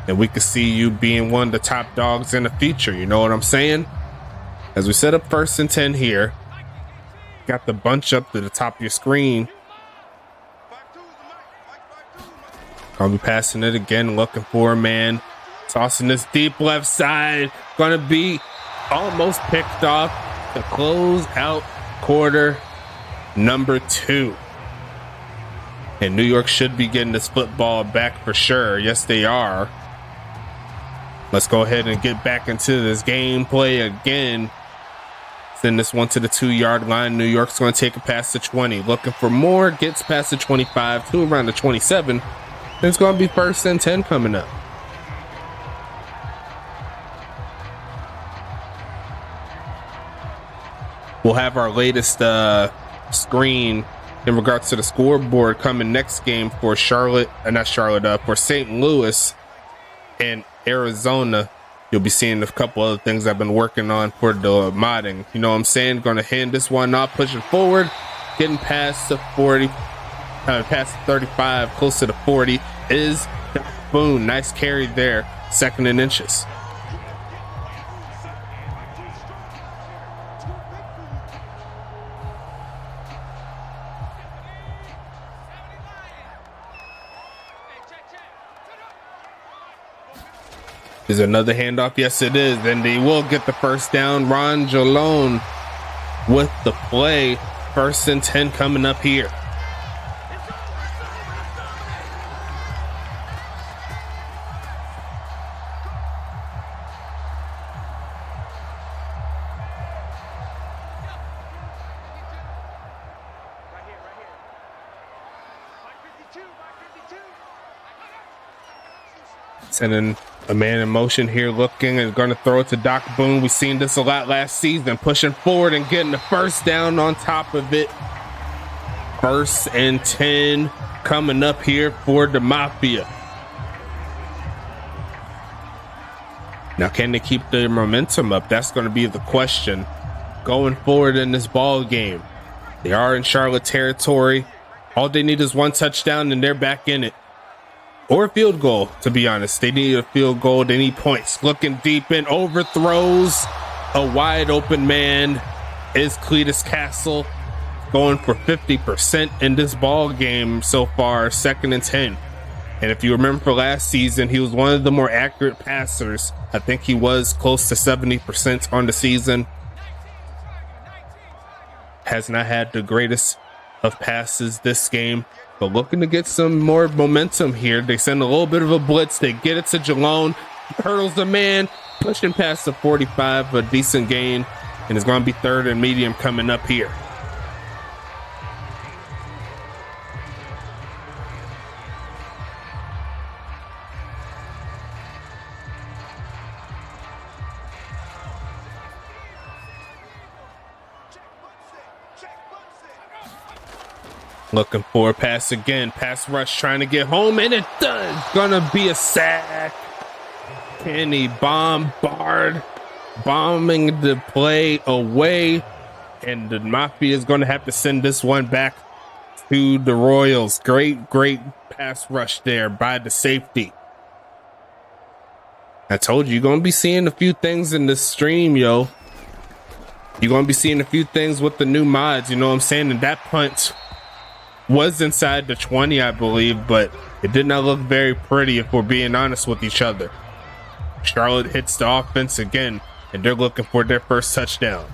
and we could see you being one of the top dogs in the future. You know what I'm saying? As we set up 1st and 10 here, got the bunch up to the top of your screen. I'll be passing it again, looking for a man. Tossing this deep left side. Gonna be almost picked off to close out quarter number 2. And New York should be getting this football back for sure. Yes, they are. Let's go ahead and get back into this gameplay again. Send this one to the 2-yard line. New York's going to take a pass to 20. Looking for more. Gets past the 25 to around the 27. It's going to be 1st and 10 coming up. We'll have our latest screen in regards to the scoreboard coming next game for for St. Louis and Arizona. You'll be seeing a couple other things I've been working on for the modding. You know what I'm saying? Going to hand this one off, pushing forward, getting past the 40, past the 35, close to the 40 is Boone. Nice carry there. 2nd and inches. Is another handoff? Yes, it is. And they will get the first down. Ron Jalone with the play. 1st and 10 coming up here. Sending a man in motion here, looking and going to throw it to Doc Boone. We've seen this a lot last season, pushing forward and getting the first down on top of it. 1st and 10 coming up here for the Mafia. Now, can they keep their momentum up? That's going to be the question going forward in this ball game. They are in Charlotte territory. All they need is 1 touchdown and they're back in it. Or a field goal, to be honest. They need a field goal. They need points. Looking deep in, overthrows a wide open man is Cletus Castle, going for 50% in this ball game so far. 2nd and 10. And if you remember last season, he was one of the more accurate passers. I think he was close to 70% on the season. Has not had the greatest of passes this game, but looking to get some more momentum here. They send a little bit of a blitz. They get it to Jalone. Hurdles the man. pushing past the 45, a decent gain, and it's going to be 3rd and medium coming up here. Looking for a pass again. Pass rush trying to get home, and it does. Gonna be a sack. Kenny bombing the play away, and the Mafia is going to have to send this one back to the Royals. Great pass rush there by the safety. I told you, you're going to be seeing a few things in this stream, yo. You're going to be seeing a few things with the new mods, you know what I'm saying? And that punt was inside the 20, I believe, but it did not look very pretty if we're being honest with each other. Charlotte hits the offense again, and they're looking for their first touchdown.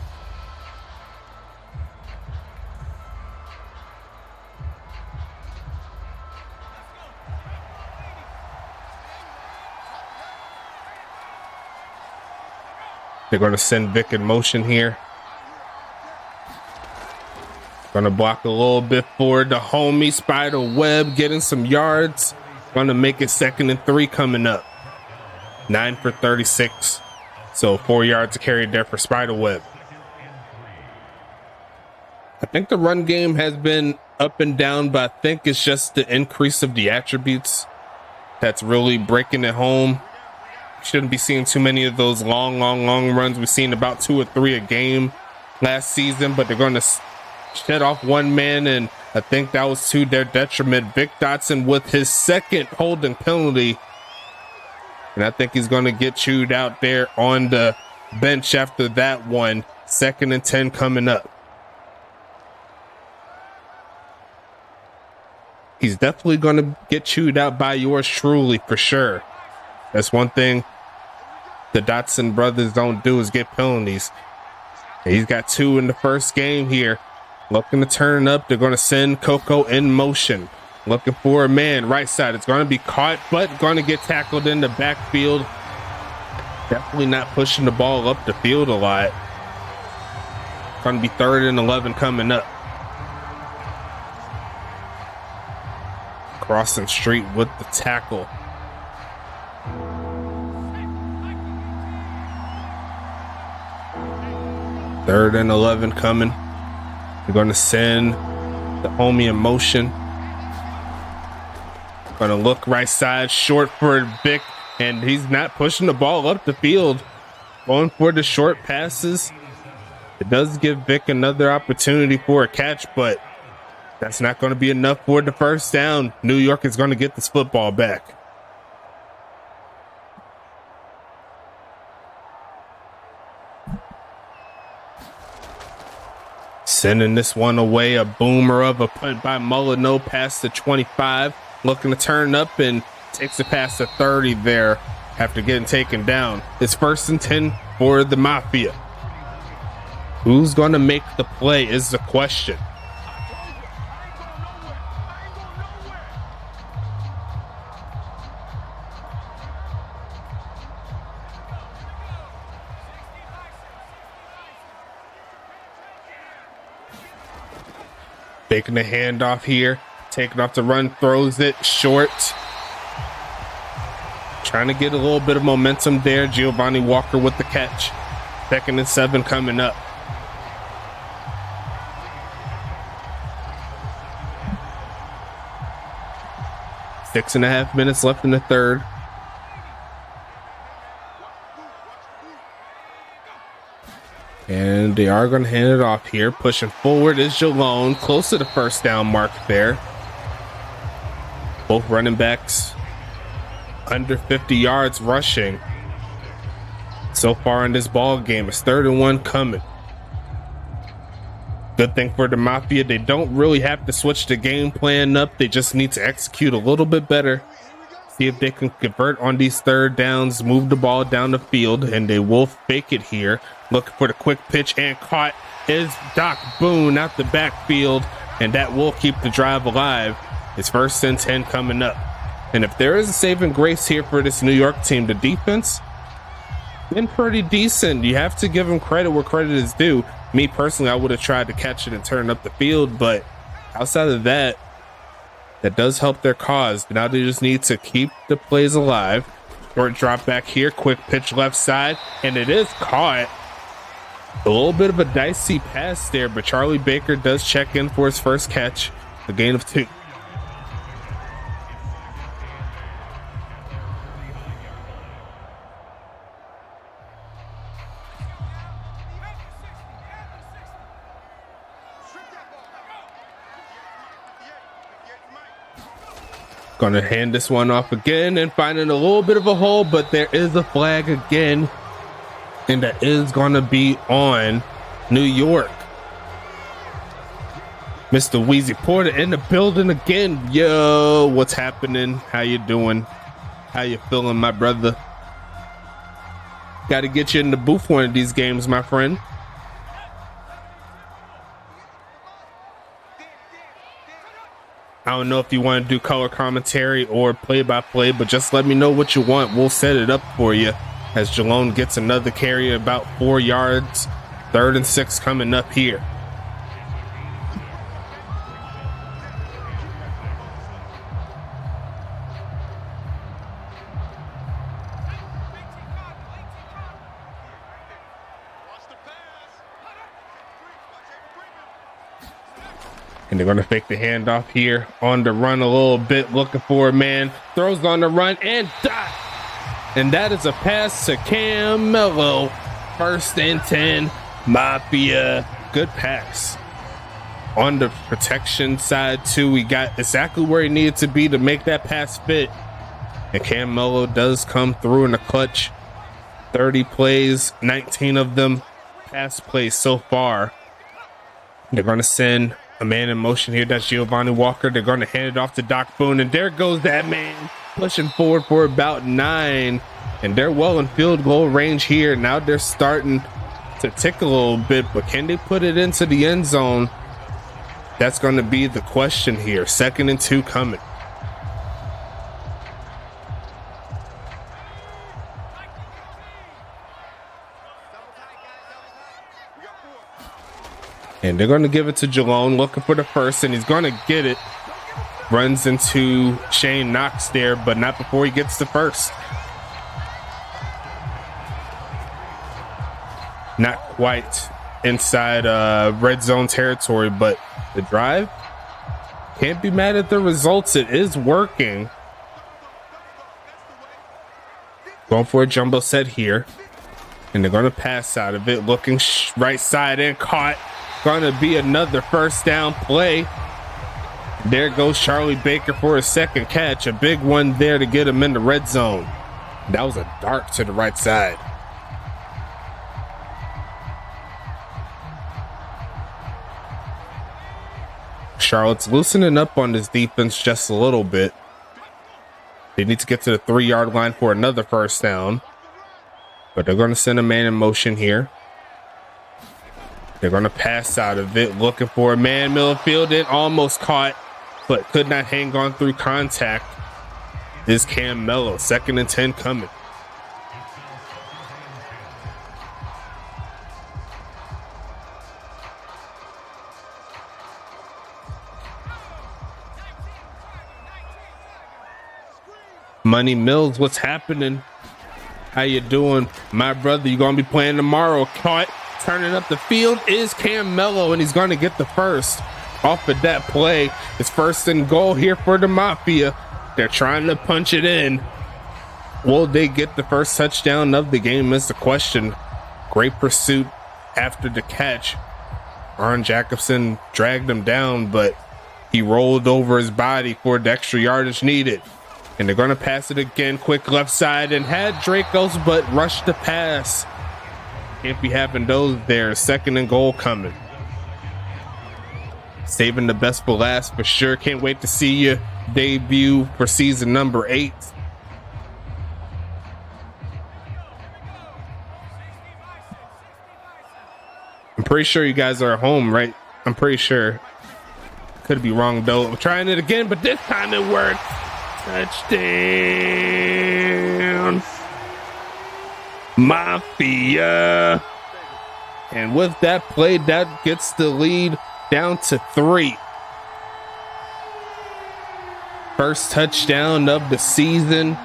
They're going to send Vic in motion here. Going to block a little bit forward. The homie Spider Webb getting some yards. Going to make it 2nd and 3 coming up. 9 for 36. So 4 yards to carry there for Spider Webb. I think the run game has been up and down, but I think it's just the increase of the attributes that's really breaking it home. Shouldn't be seeing too many of those long runs. We've seen about 2 or 3 a game last season, but they're going to shed off one man, and I think that was to their detriment. Vic Dotson with his 2nd holding penalty, and I think he's going to get chewed out there on the bench after that one. 2nd and 10 coming up. He's definitely going to get chewed out by yours truly for sure. That's one thing the Dotson brothers don't do, is get penalties. He's got 2 in the first game here. Looking to turn up. They're going to send Coco in motion. Looking for a man right side. It's going to be caught, but going to get tackled in the backfield. Definitely not pushing the ball up the field a lot. Going to be 3rd and 11 coming up. Crossing street with the tackle. Third and 11 coming. We're going to send the homie in motion. Going to look right side, short for Vic, and he's not pushing the ball up the field. Going for the short passes. It does give Vic another opportunity for a catch, but that's not going to be enough for the first down. New York is going to get this football back. Sending this one away, a boomer of a punt by Molyneux past the 25. Looking to turn up and takes it past the 30 there after getting taken down. It's 1st and 10 for the Mafia. Who's going to make the play is the question. Taking the handoff here, taking off the run, throws it short. Trying to get a little bit of momentum there. Giovanni Walker with the catch. 2nd and 7 coming up. Six and a half minutes left in the third. And they are going to hand it off here. Pushing forward is Jalone, close to the first down mark there. Both running backs under 50 yards rushing so far in this ball game. It's 3rd and 1 coming. Good thing for the Mafia, they don't really have to switch the game plan up. They just need to execute a little bit better. See if they can convert on these 3rd downs, move the ball down the field, and they will fake it here. Looking for the quick pitch, and caught is Doc Boone out the backfield, and that will keep the drive alive. It's 1st and 10 coming up. And if there is a saving grace here for this New York team, the defense, been pretty decent. You have to give him credit where credit is due. Me personally, I would have tried to catch it and turn up the field, but outside of that, that does help their cause. Now they just need to keep the plays alive. Short drop back here, quick pitch left side, and it is caught. A little bit of a dicey pass there, but Charlie Baker does check in for his first catch, a gain of 2. Gonna hand this one off again and finding a little bit of a hole, but there is a flag again, and that is gonna be on New York. Mr. Wheezy Porter in the building again. Yo, what's happening? How you doing? How you feeling, my brother? Got to get you in the booth one of these games, my friend. I don't know if you want to do color commentary or play-by-play, but just let me know what you want. We'll set it up for you as Jalone gets another carry about 4 yards. 3rd and 6 coming up here. And they're going to fake the handoff here on the run a little bit, looking for a man. Throws on the run and dot. And that is a pass to Cam Mello. 1st and 10, Mafia. Good pass. On the protection side, too, we got exactly where he needed to be to make that pass fit. And Cam Mello does come through in the clutch. 30 plays, 19 of them pass plays so far. They're going to send a man in motion here. That's Giovanni Walker. They're going to hand it off to Doc Boone, and there goes that man pushing forward for about 9, and they're well in field goal range here. Now they're starting to tick a little bit, but can they put it into the end zone? That's going to be the question here. 2nd and 2 coming. And they're going to give it to Jalone, looking for the first, and he's going to get it. Runs into Shane Knox there, but not before he gets the first. Not quite inside red zone territory, but the drive, can't be mad at the results. It is working. Going for a jumbo set here, and they're going to pass out of it, looking right side and caught. Gonna be another first down play. There goes Charlie Baker for a second catch, a big one there to get him in the red zone. That was a dart to the right side. Charlotte's loosening up on this defense just a little bit. They need to get to the 3-yard line for another first down, but they're going to send a man in motion here. They're going to pass out of it, looking for a man. Miller fielded, almost caught, but could not hang on through contact. This Cam Mello, 2nd and 10 coming. Money Mills, what's happening? How you doing, my brother? You gonna be playing tomorrow? Caught. Turning up the field is Cam Mello, and he's going to get the first off of that play. It's 1st and goal here for the Mafia. They're trying to punch it in. Will they get the first touchdown of the game is the question. Great pursuit after the catch. Aaron Jacobson dragged him down, but he rolled over his body for the extra yardage needed. And they're going to pass it again. Quick left side and had Dracos, but rushed the pass. Can't be having those there. 2nd and goal coming. Saving the best for last for sure. Can't wait to see you debut for season number 8. I'm pretty sure you guys are at home, right? I'm pretty sure. Could be wrong though. I'm trying it again, but this time it worked. Touchdown. Mafia. And with that play, that gets the lead down to 3. First touchdown of the season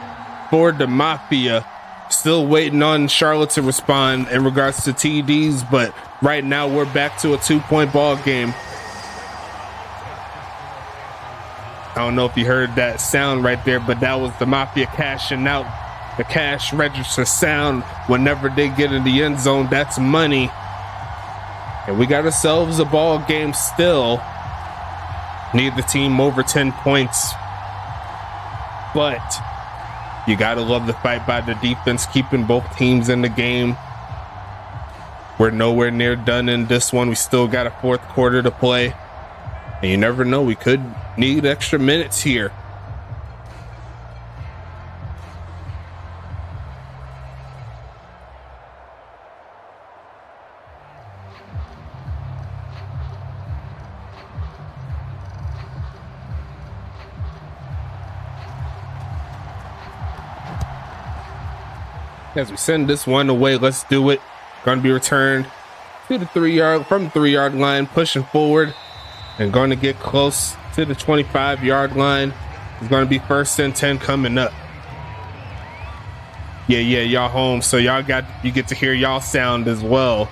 for the Mafia. Still waiting on Charlotte to respond in regards to TDs, but right now we're back to a 2-point ball game. I don't know if you heard that sound right there, but that was the Mafia cashing out. The cash register sound whenever they get in the end zone. That's money. And we got ourselves a ball game still. Neither team over 10 points. But you gotta love the fight by the defense, keeping both teams in the game. We're nowhere near done in this one. We still got a 4th quarter to play. And you never know, we could need extra minutes here. As we send this one away, let's do it. Going to be returned to the 3-yard, from the 3-yard line, pushing forward and going to get close to the 25-yard line. It's going to be 1st and 10 coming up. Yeah, y'all home, so you get to hear y'all sound as well.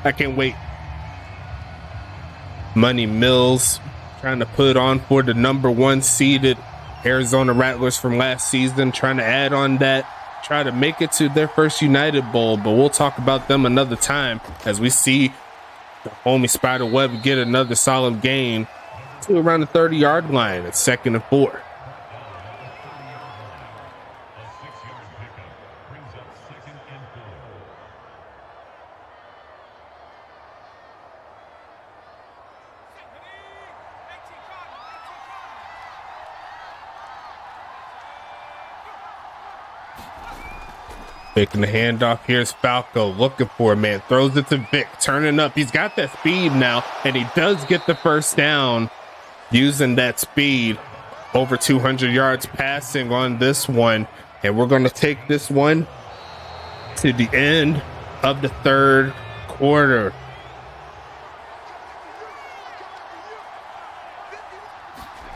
I can't wait. Money Mills trying to put on for the number 1 seeded Arizona Rattlers from last season, trying to add on that. Try to make it to their first United Bowl, but we'll talk about them another time as we see the homie Spiderweb get another solid gain to around the 30-yard line at 2nd and 4. Making the handoff. Here's Falco looking for a man. Throws it to Vic. Turning up. He's got that speed now, and he does get the first down using that speed. Over 200 yards passing on this one. And we're going to take this one to the end of the 3rd quarter.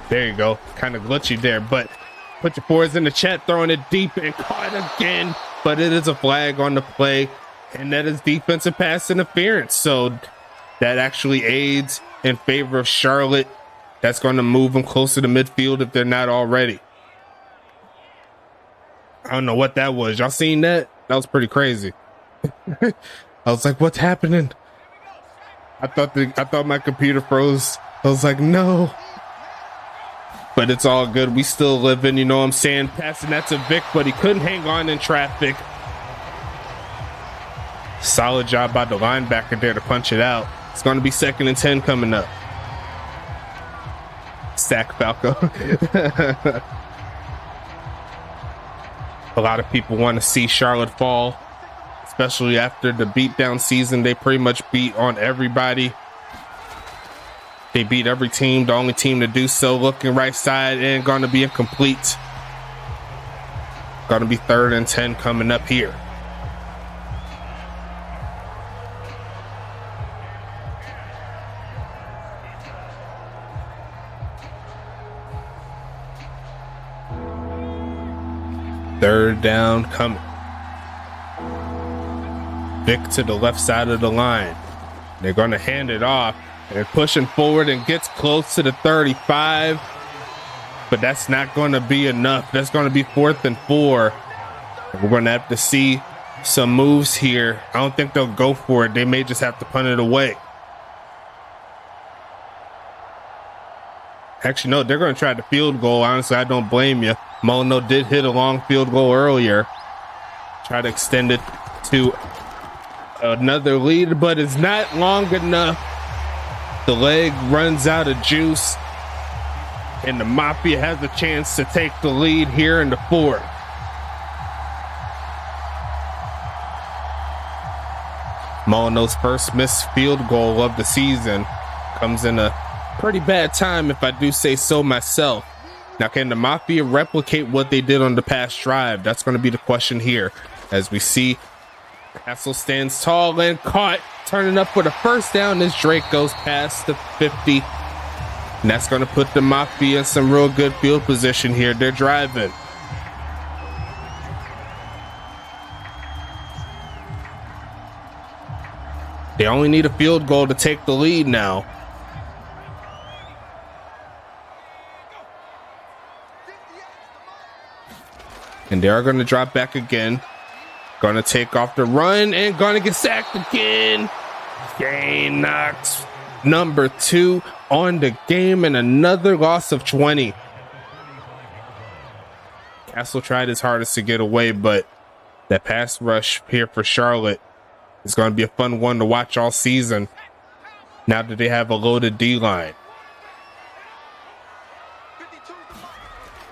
There you go. Kind of glitchy there, but put your fours in the chat, throwing it deep and caught again. But it is a flag on the play, and that is defensive pass interference. So that actually aids in favor of Charlotte. That's going to move them closer to midfield if they're not already. I don't know what that was. Y'all seen that? That was pretty crazy. I was like, what's happening? I thought my computer froze. I was like, no. But it's all good. We still living, you know what I'm saying? Passing that to Vic, but he couldn't hang on in traffic. Solid job by the linebacker there to punch it out. It's going to be 2nd and 10 coming up. Sack Falco. A lot of people want to see Charlotte fall, especially after the beatdown season. They pretty much beat on everybody. They beat every team. The only team to do so, looking right side, and going to be incomplete. Going to be 3rd and 10 coming up here. Third down coming. Vic to the left side of the line. They're going to hand it off. They're pushing forward and gets close to the 35. But that's not going to be enough. That's going to be 4th and 4. We're going to have to see some moves here. I don't think they'll go for it. They may just have to punt it away. Actually, no, they're going to try the field goal. Honestly, I don't blame you. Molino did hit a long field goal earlier. Try to extend it to another lead, but it's not long enough. The leg runs out of juice, and the Mafia has a chance to take the lead here in the 4th. Molino's first missed field goal of the season comes in a pretty bad time, if I do say so myself. Now, can the Mafia replicate what they did on the past drive? That's going to be the question here, as we see Castle stands tall and caught, turning up for the first down as Drake goes past the 50. And that's going to put the Mafia in some real good field position here. They're driving. They only need a field goal to take the lead now. And they are going to drop back again. Going to take off the run and going to get sacked again. Gain Knox, number 2 on the game, and another loss of 20. Castle tried his hardest to get away, but that pass rush here for Charlotte is going to be a fun one to watch all season now that they have a loaded D-line.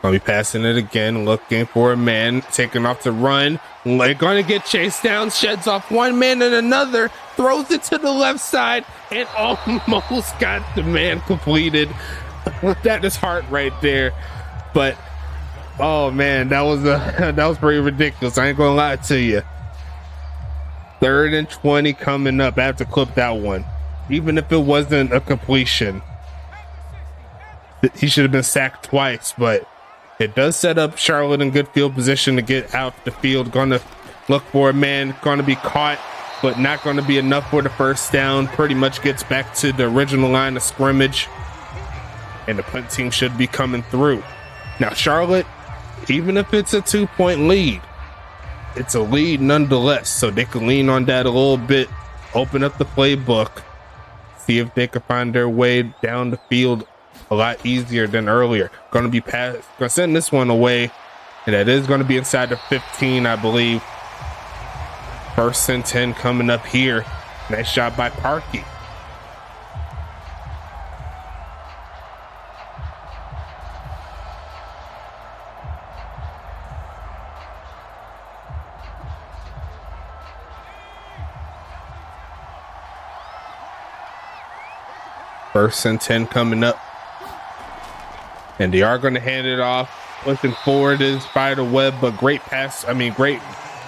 Going to be passing it again, looking for a man, taking off the run. They're going to get chased down, sheds off one man and another, throws it to the left side, and almost got the man completed. That is heart right there. But, oh man, that was pretty ridiculous. I ain't going to lie to you. 3rd and 20 coming up. I have to clip that one. Even if it wasn't a completion, he should have been sacked twice, but it does set up Charlotte in good field position to get out the field. Going to look for a man, going to be caught, but not going to be enough for the first down. Pretty much gets back to the original line of scrimmage, and the punt team should be coming through. Now, Charlotte, even if it's a 2-point lead, it's a lead nonetheless, so they can lean on that a little bit, open up the playbook, see if they can find their way down the field a lot easier than earlier. Going to send this one away, and that is going to be inside the 15, I believe. 1st and 10 coming up here. Nice shot by Parkey. First and 10 coming up. And they are going to hand it off. Looking forward is Spider Webb, but great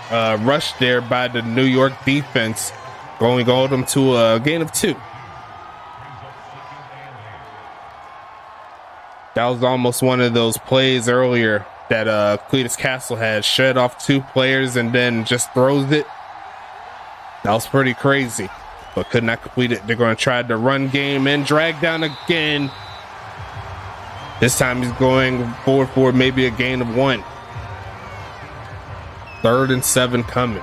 rush there by the New York defense. Going to hold them to a gain of 2. That was almost one of those plays earlier that Cletus Castle had. Shed off 2 players and then just throws it. That was pretty crazy, but could not complete it. They're going to try the run game and drag down again. This time he's going forward for maybe a gain of 1. 3rd and 7 coming.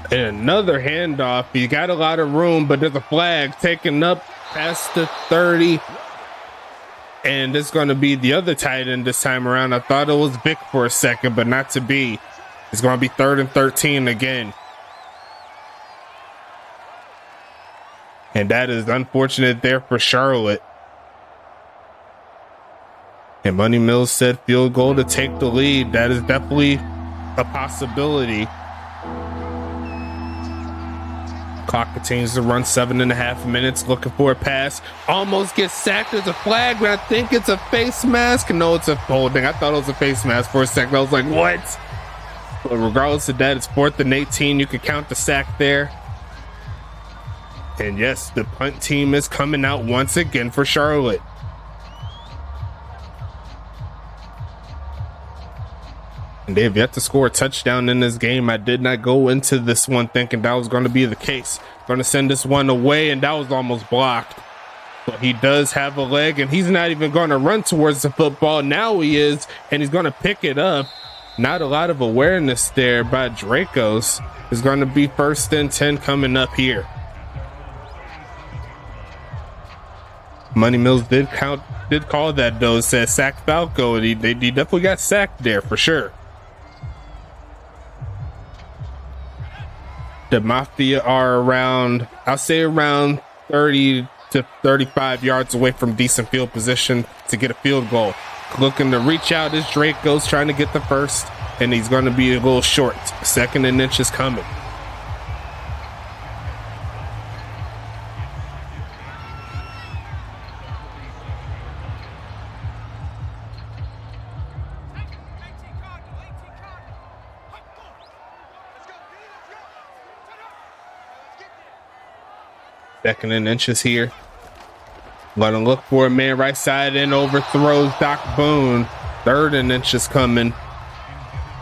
And another handoff. He got a lot of room, but there's a flag taken up past the 30. And it's going to be the other tight end this time around. I thought it was Vic for a second, but not to be. It's going to be 3rd and 13 again. And that is unfortunate there for Charlotte. And Money Mills said field goal to take the lead. That is definitely a possibility. Clock continues to run 7.5 minutes, looking for a pass. Almost gets sacked. There's a flag, but I think it's a face mask. No, it's a holding. I thought it was a face mask for a second. I was like, what? But regardless of that, it's 4th and 18. You can count the sack there. And yes, the punt team is coming out once again for Charlotte. And they've yet to score a touchdown in this game. I did not go into this one thinking that was going to be the case. Going to send this one away, and that was almost blocked. But he does have a leg, and he's not even going to run towards the football. Now he is, and he's going to pick it up. Not a lot of awareness there by Dracos. It's going to be 1st and 10 coming up here. Money Mills did call that though. It said sack Falco, and he definitely got sacked there for sure. The Mafia are around, I'll say around 30 to 35 yards away from decent field position to get a field goal. Looking to reach out as Dracos trying to get the first, and he's going to be a little short. 2nd and inches coming. Second and inches here. Gonna look for a man right side and overthrows Doc Boone. Third and inches coming.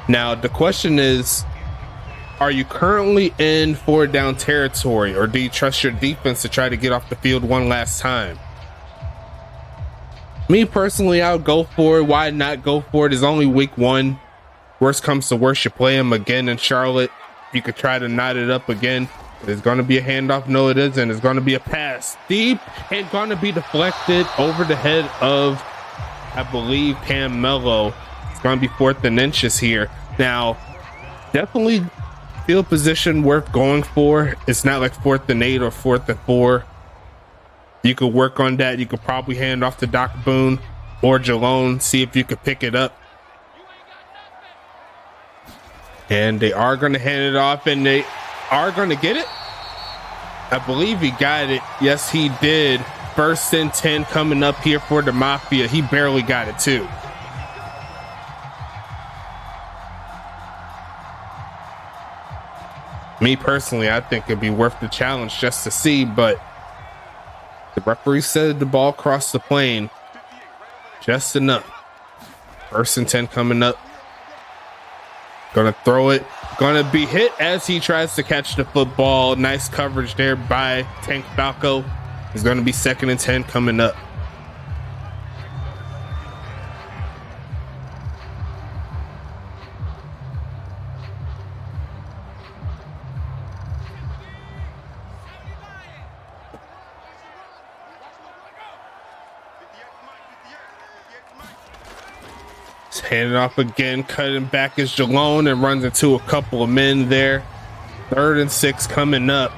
Now the question is, are you currently in 4 down territory, or do you trust your defense to try to get off the field one last time? Me personally, I'll go for it. Why not go for it? It's only week 1. Worst comes to worst, you play him again in Charlotte. You could try to knot it up again. There's going to be a handoff. No, it isn't. It's going to be a pass deep and going to be deflected over the head of, I believe, Cam Mello. It's going to be 4th and inches here. Now, definitely field position worth going for. It's not like 4th and 8 or 4th and 4. You could work on that. You could probably hand off to Doc Boone or Jalone, see if you could pick it up. And they are going to hand it off, and they are going to get it. I believe he got it. Yes, he did. 1st and 10 coming up here for the Mafia. He barely got it too. Me personally, I think it'd be worth the challenge just to see, but the referee said the ball crossed the plane just enough. 1st and 10 coming up. Gonna throw it. Gonna be hit as he tries to catch the football. Nice coverage there by Tank Falco. It's gonna be 2nd and 10 coming up. Hand it off again, cutting back is Jalone and runs into a couple of men there. 3rd and 6 coming up.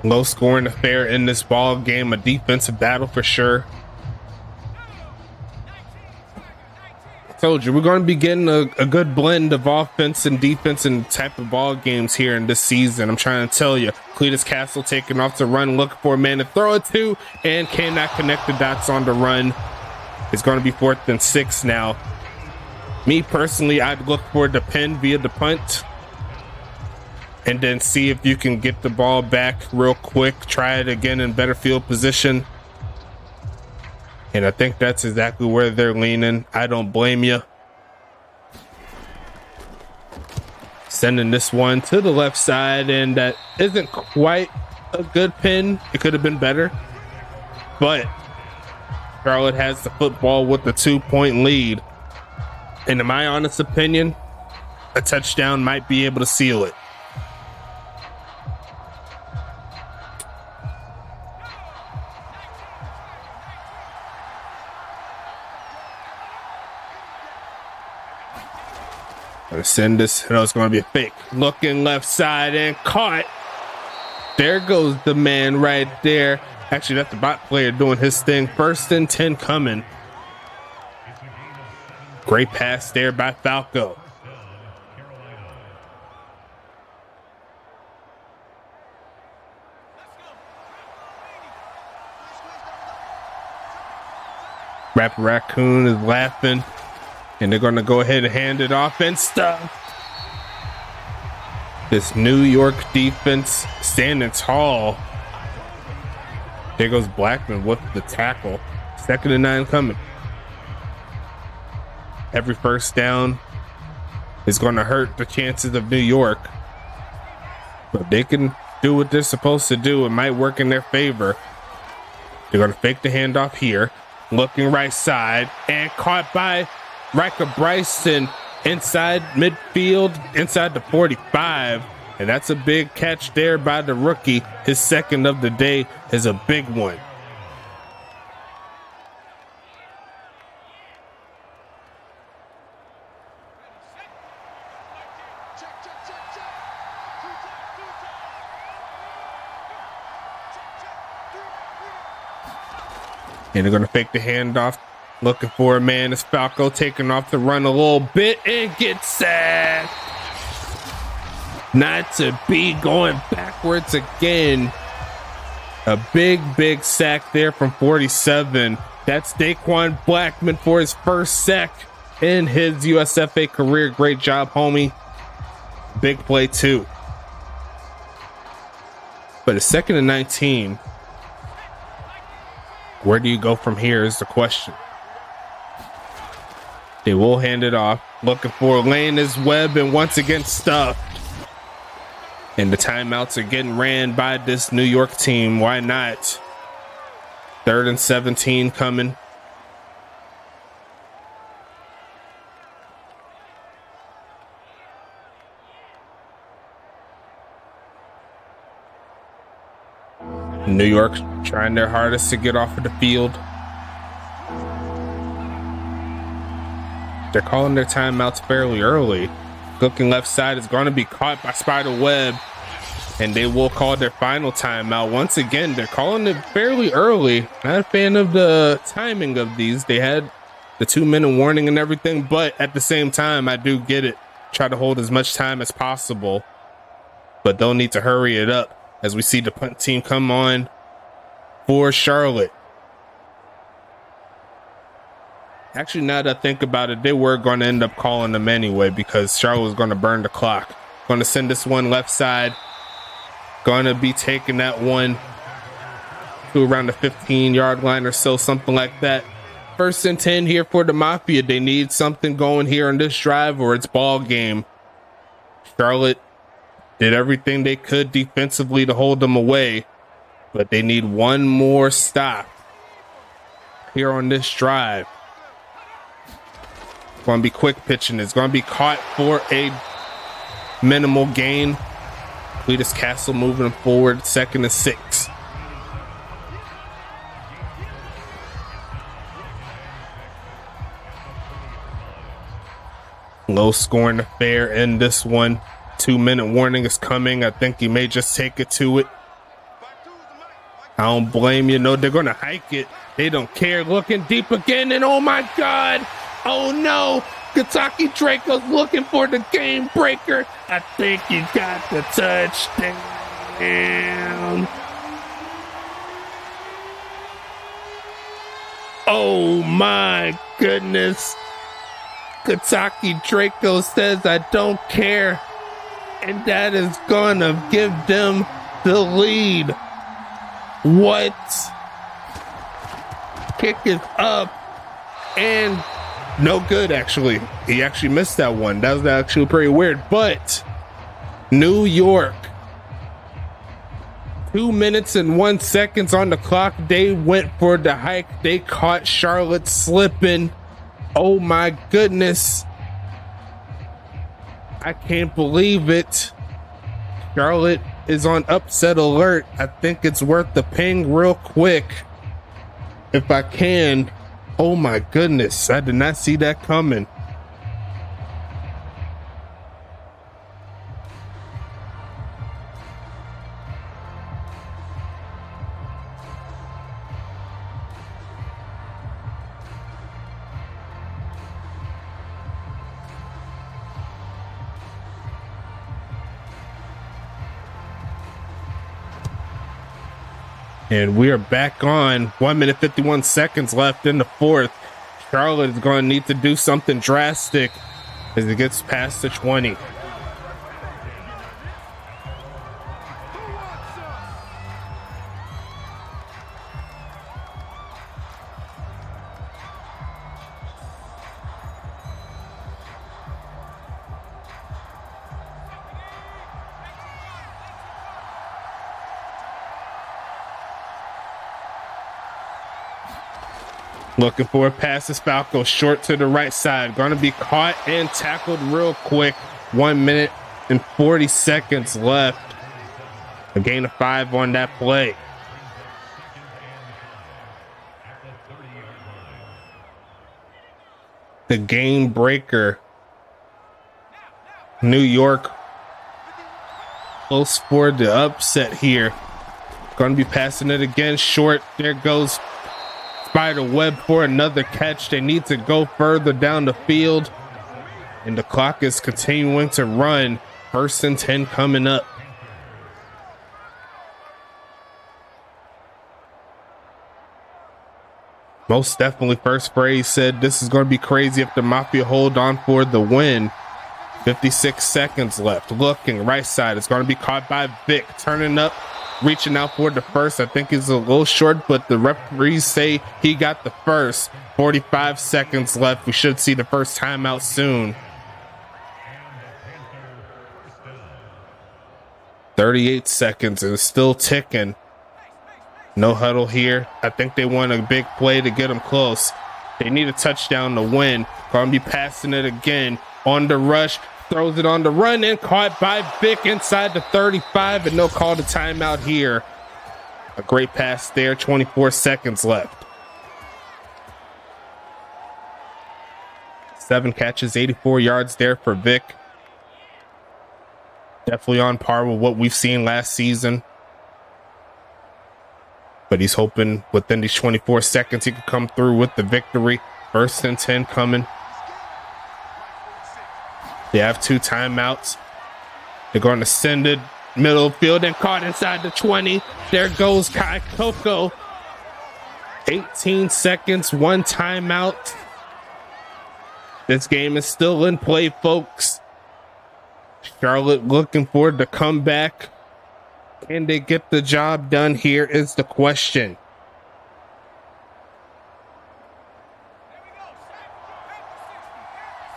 Low scoring affair in this ball game, a defensive battle for sure. Told you, we're going to be getting a good blend of offense and defense and type of ball games here in this season. I'm trying to tell you. Cletus Castle taking off to run, look for a man to throw it to, and cannot connect the dots on the run. It's going to be 4th and 6 now. Me personally, I'd look for the pin via the punt, and then see if you can get the ball back real quick. Try it again in better field position. And I think that's exactly where they're leaning. I don't blame you. Sending this one to the left side, and that isn't quite a good pin. It could have been better, but Charlotte has the football with the 2-point lead. And in my honest opinion, a touchdown might be able to seal it. Gonna send this. No, it's gonna be a fake. Looking left side and caught. There goes the man right there. Actually, that's the bot player doing his thing. 1st and 10 coming. Great pass there by Falco. Rapper Raccoon is laughing. And they're going to go ahead and hand it off and stuff. This New York defense standing tall. There goes Blackman with the tackle. 2nd and 9 coming. Every 1st down is going to hurt the chances of New York. But they can do what they're supposed to do. It might work in their favor. They're going to fake the handoff here. Looking right side and caught by Riker Bryson inside midfield, inside the 45. And that's a big catch there by the rookie. His 2nd of the day is a big one. And they're going to fake the handoff. Looking for a man. It's Falco taking off the run a little bit and gets sacked. Not to be going backwards again. A big sack there from 47. That's Daquan Blackman for his 1st sack in his USFA career. Great job, homie. big play too. But it's 2nd and 19. Where do you go from here is the question. They will hand it off. Looking for a lane is Webb, and once again stuffed. And the timeouts are getting ran by this New York team. Why not? 3rd and 17 coming. New York trying their hardest to get off of the field. They're calling their timeouts fairly early. Looking left side is going to be caught by Spider Webb, and they will call their final timeout. Once again, they're calling it fairly early. Not a fan of the timing of these. They had the 2-minute warning and everything, but at the same time, I do get it. Try to hold as much time as possible, but they'll need to hurry it up as we see the punt team come on for Charlotte. Actually, now that I think about it, they were going to end up calling them anyway because Charlotte was going to burn the clock. Going to send this one left side. Going to be taking that one to around the 15-yard line or so, something like that. 1st and 10 here for the Mafia. They need something going here on this drive or it's ball game. Charlotte did everything they could defensively to hold them away, but they need one more stop here on this drive. Going to be quick pitching. It's going to be caught for a minimal gain. Cletus Castle moving forward, 2nd and 6. Low scoring affair in this one. 2-minute warning is coming. I think he may just take it to it. I don't blame you. No, they're going to hike it. They don't care. Looking deep again, and oh my God. Oh no. Kentucky Draco's looking for the game breaker. I think he got the touchdown. Oh my goodness. Kentucky Draco says, I don't care. And that is gonna give them the lead. What? Kick is up and no good, actually. He actually missed that one. That was actually pretty weird. But New York, 2 minutes and 1 second on the clock. They went for the hike. They caught Charlotte slipping. Oh my goodness. I can't believe it. Charlotte is on upset alert. I think it's worth the ping real quick if I can. Oh my goodness, I did not see that coming. And we are back on. 1 minute 51 seconds left in the 4th. Charlotte is going to need to do something drastic as it gets past the 20. Looking for a pass is Falco, short to the right side. Going to be caught and tackled real quick. 1 minute and 40 seconds left. A gain of 5 on that play. The game breaker. New York close for the upset here. Going to be passing it again short. There goes Spider Webb for another catch. They need to go further down the field, and the clock is continuing to run. 1st and 10 coming up. Most definitely, First Phrase said this is going to be crazy if the Mafia hold on for the win. 56 seconds left. Looking right side. It's going to be caught by Vic. Turning up, reaching out for the first. I think he's a little short, but the referees say he got the first. 45 seconds left. We should see the first timeout soon. 38 seconds and it's still ticking. No huddle here. I think they want a big play to get them close. They need a touchdown to win. Gonna be passing it again. On the rush. Throws it on the run and caught by Vic inside the 35 and no call to timeout here. A great pass there. 24 seconds left. 7 catches, 84 yards there for Vic. Definitely on par with what we've seen last season. But he's hoping within these 24 seconds he can come through with the victory. 1st and 10 coming. They have 2 timeouts. They're going to send it middle field and caught inside the 20. There goes Kai Coco. 18 seconds, 1 timeout. This game is still in play, folks. Charlotte looking for the comeback. Can they get the job done here is the question.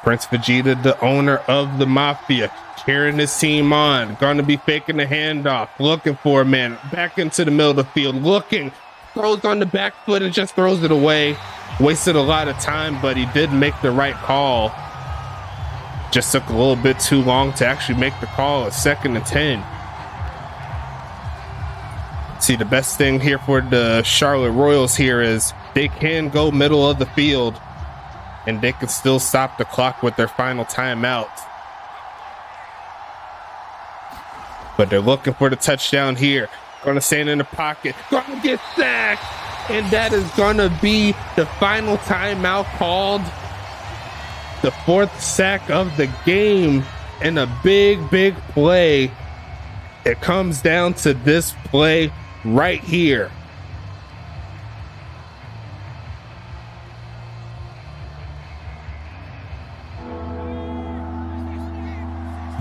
Prince Vegeta, the owner of the Mafia, cheering his team on. Going to be faking the handoff. Looking for a man. Back into the middle of the field. Looking. Throws on the back foot and just throws it away. Wasted a lot of time, but he did make the right call. Just took a little bit too long to actually make the call. 2nd and 10. See, the best thing here for the Charlotte Royals here is they can go middle of the field and they can still stop the clock with their final timeout. But they're looking for the touchdown here. Gonna stand in the pocket. Gonna get sacked. And that is gonna be the final timeout called. The 4th sack of the game and a big play. It comes down to this play right here.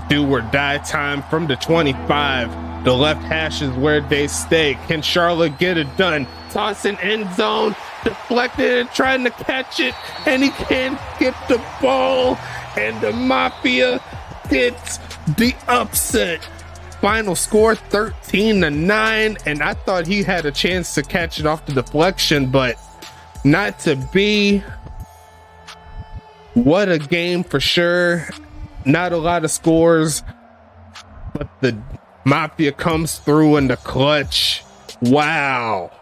Do or die time from the 25. The left hash is where they stay. Can Charlotte get it done? Tossing end zone, deflected and trying to catch it, and he can't get the ball, and the Mafia gets the upset. Final score 13-9, and I thought he had a chance to catch it off the deflection, but not to be. What a game for sure. Not a lot of scores, but the Mafia comes through in the clutch. Wow.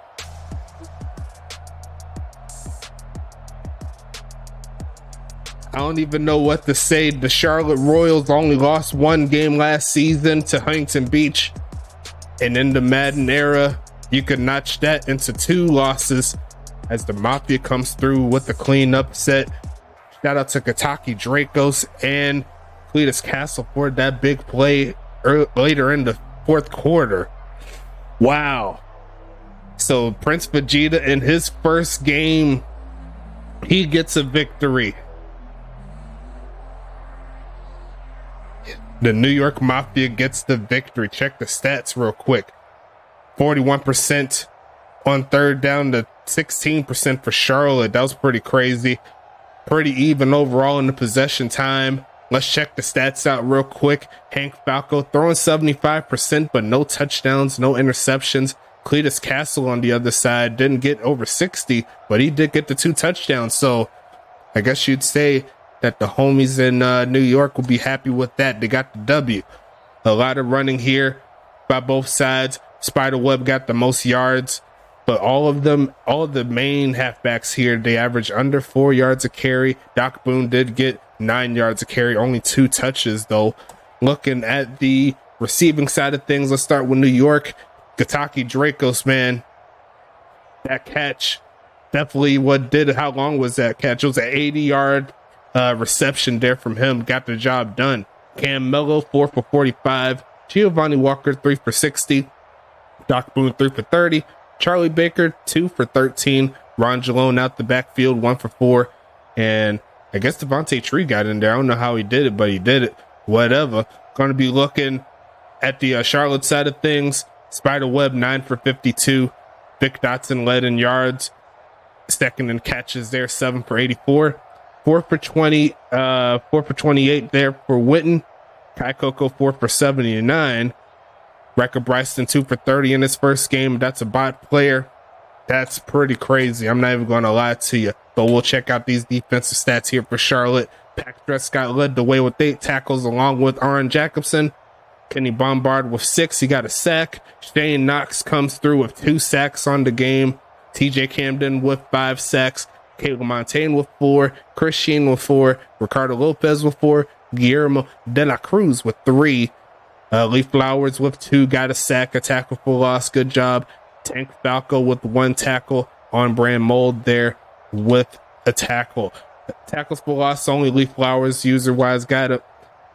I don't even know what to say. The Charlotte Royals only lost 1 game last season to Huntington Beach. And in the Madden era, you could notch that into 2 losses as the Mafia comes through with the clean upset. Shout out to Kataki Dracos and Cletus Castle for that big play later in the 4th quarter. Wow. So Prince Vegeta in his first game, he gets a victory. The New York Mafia gets the victory. Check the stats real quick. 41% on 3rd down to 16% for Charlotte. That was pretty crazy. Pretty even overall in the possession time. Let's check the stats out real quick. Hank Falco throwing 75%, but no touchdowns, no interceptions. Cletus Castle on the other side didn't get over 60, but he did get the 2 touchdowns. So I guess you'd say that the homies in New York will be happy with that. They got the W. A lot of running here by both sides. Spiderweb got the most yards, but all of the main halfbacks here, they average under 4 yards a carry. Doc Boone did get 9 yards a carry, only 2 touches though. Looking at the receiving side of things, let's start with New York. Kataki Dracos, man, that catch definitely how long was that catch? It was an 80-yard reception there from him. Got the job done. Cam Mello 4 for 45. Giovanni Walker 3 for 60. Doc Boone 3 for 30. Charlie Baker 2 for 13. Ron Jalone out the backfield 1 for 4. And I guess Devontae Tree got in there. I don't know how he did it, but he did it. whatever. Going to be looking at the Charlotte side of things. Spiderweb 9 for 52. Vic Dotson led in yards, second in catches there, 7 for 84. 4 for 20, 4 for 28 there for Witten. Kai Coco 4 for 79. Record Bryson 2 for 30 in his first game. That's a bot player. That's pretty crazy. I'm not even going to lie to you. But we'll check out these defensive stats here for Charlotte. Pax Prescott led the way with 8 tackles along with Aaron Jacobson. Kenny Bombard with 6. He got a sack. Shane Knox comes through with 2 sacks on the game. TJ Camden with 5 sacks. Caleb Montaigne with 4. Chris Sheen with 4. Ricardo Lopez with 4. Guillermo de la Cruz with 3. Lee Flowers with 2. Got a sack, a tackle for loss. Good job. Tank Falco with 1 tackle. On brand Mold there with a tackle. Tackles for loss only. Lee Flowers user wise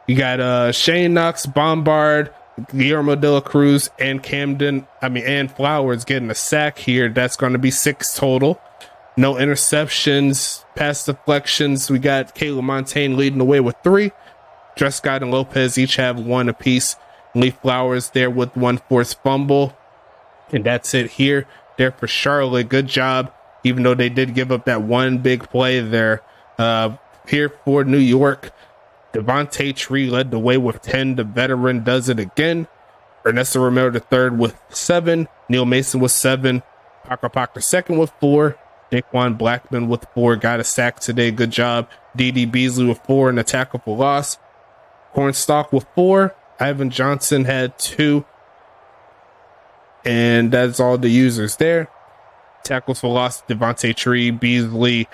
you got Shane Knox, Bombard, Guillermo de la Cruz, and and Flowers getting a sack here. That's going to be 6 total. No interceptions, pass deflections. We got Caleb Montaigne leading the way with 3. Trescott and Lopez each have 1 apiece. Lee Flowers there with 1 forced fumble. And that's it here. There for Charlotte. Good job. Even though they did give up that 1 big play there. Here for New York, Devontae Tree led the way with 10. The veteran does it again. Ernesto Romero III with 7. Neil Mason with 7. Parker second with 4. Daquan Blackman with 4. Got a sack today. Good job. D.D. Beasley with 4 and a tackle for loss. Cornstalk with 4. Ivan Johnson had 2. And that's all the users there. Tackles for loss, Devontae Tree, Beasley,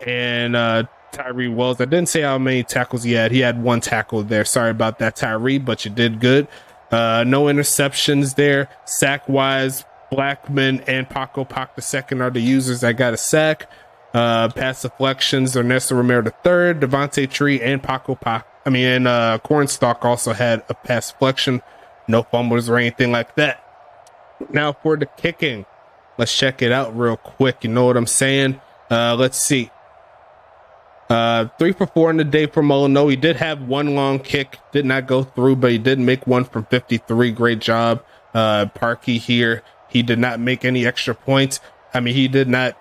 and Tyree Wells. I didn't say how many tackles he had. He had 1 tackle there. Sorry about that, Tyree, but you did good. No interceptions there. Sack-wise, Blackman and Paco Pac II are the users that got a sack. Pass deflections, Ernesto Romero III, Devontae Tree, and Cornstalk also had a pass deflection. No fumbles or anything like that. Now for the kicking. Let's check it out real quick. You know what I'm saying? Let's see. 3 for 4 in the day for Molyneux. He did have 1 long kick. Did not go through, but he did make 1 from 53. Great job. Parkey here. He did not make any extra points. He didn't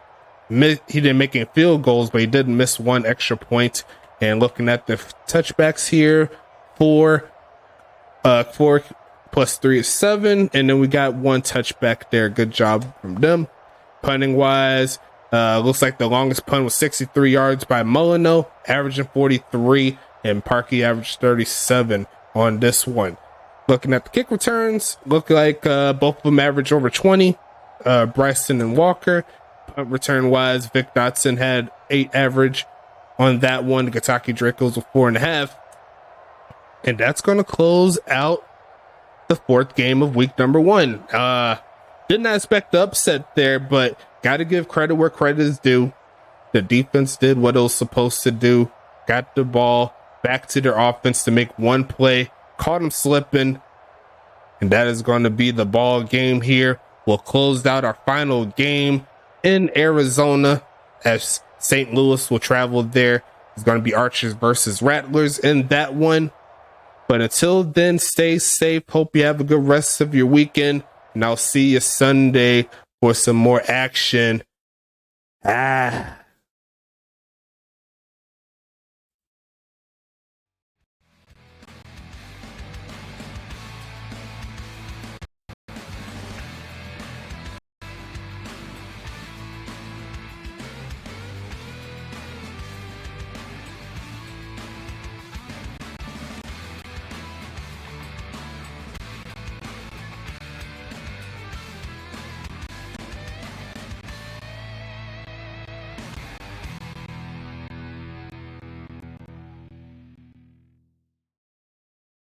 make any field goals, but he did miss 1 extra point. And looking at the touchbacks here, 4 plus 3 is 7, and then we got 1 touchback there. Good job from them. Punting wise, looks like the longest punt was 63 yards by Molyneux, averaging 43, and Parkey averaged 37 on this one. Looking at the kick returns, look like both of them average over 20. Bryson and Walker. Punt return wise, Vic Dotson had 8 average on that one. Gataki Dracos with 4.5. And that's going to close out the 4th game of week number 1. Did not expect the upset there, but got to give credit where credit is due. The defense did what it was supposed to do. Got the ball back to their offense to make 1 play. Caught them slipping. And that is going to be the ball game here. We'll close out our final game in Arizona as St. Louis will travel there. It's going to be Archers versus Rattlers in that one. But until then, stay safe. Hope you have a good rest of your weekend. And I'll see you Sunday for some more action.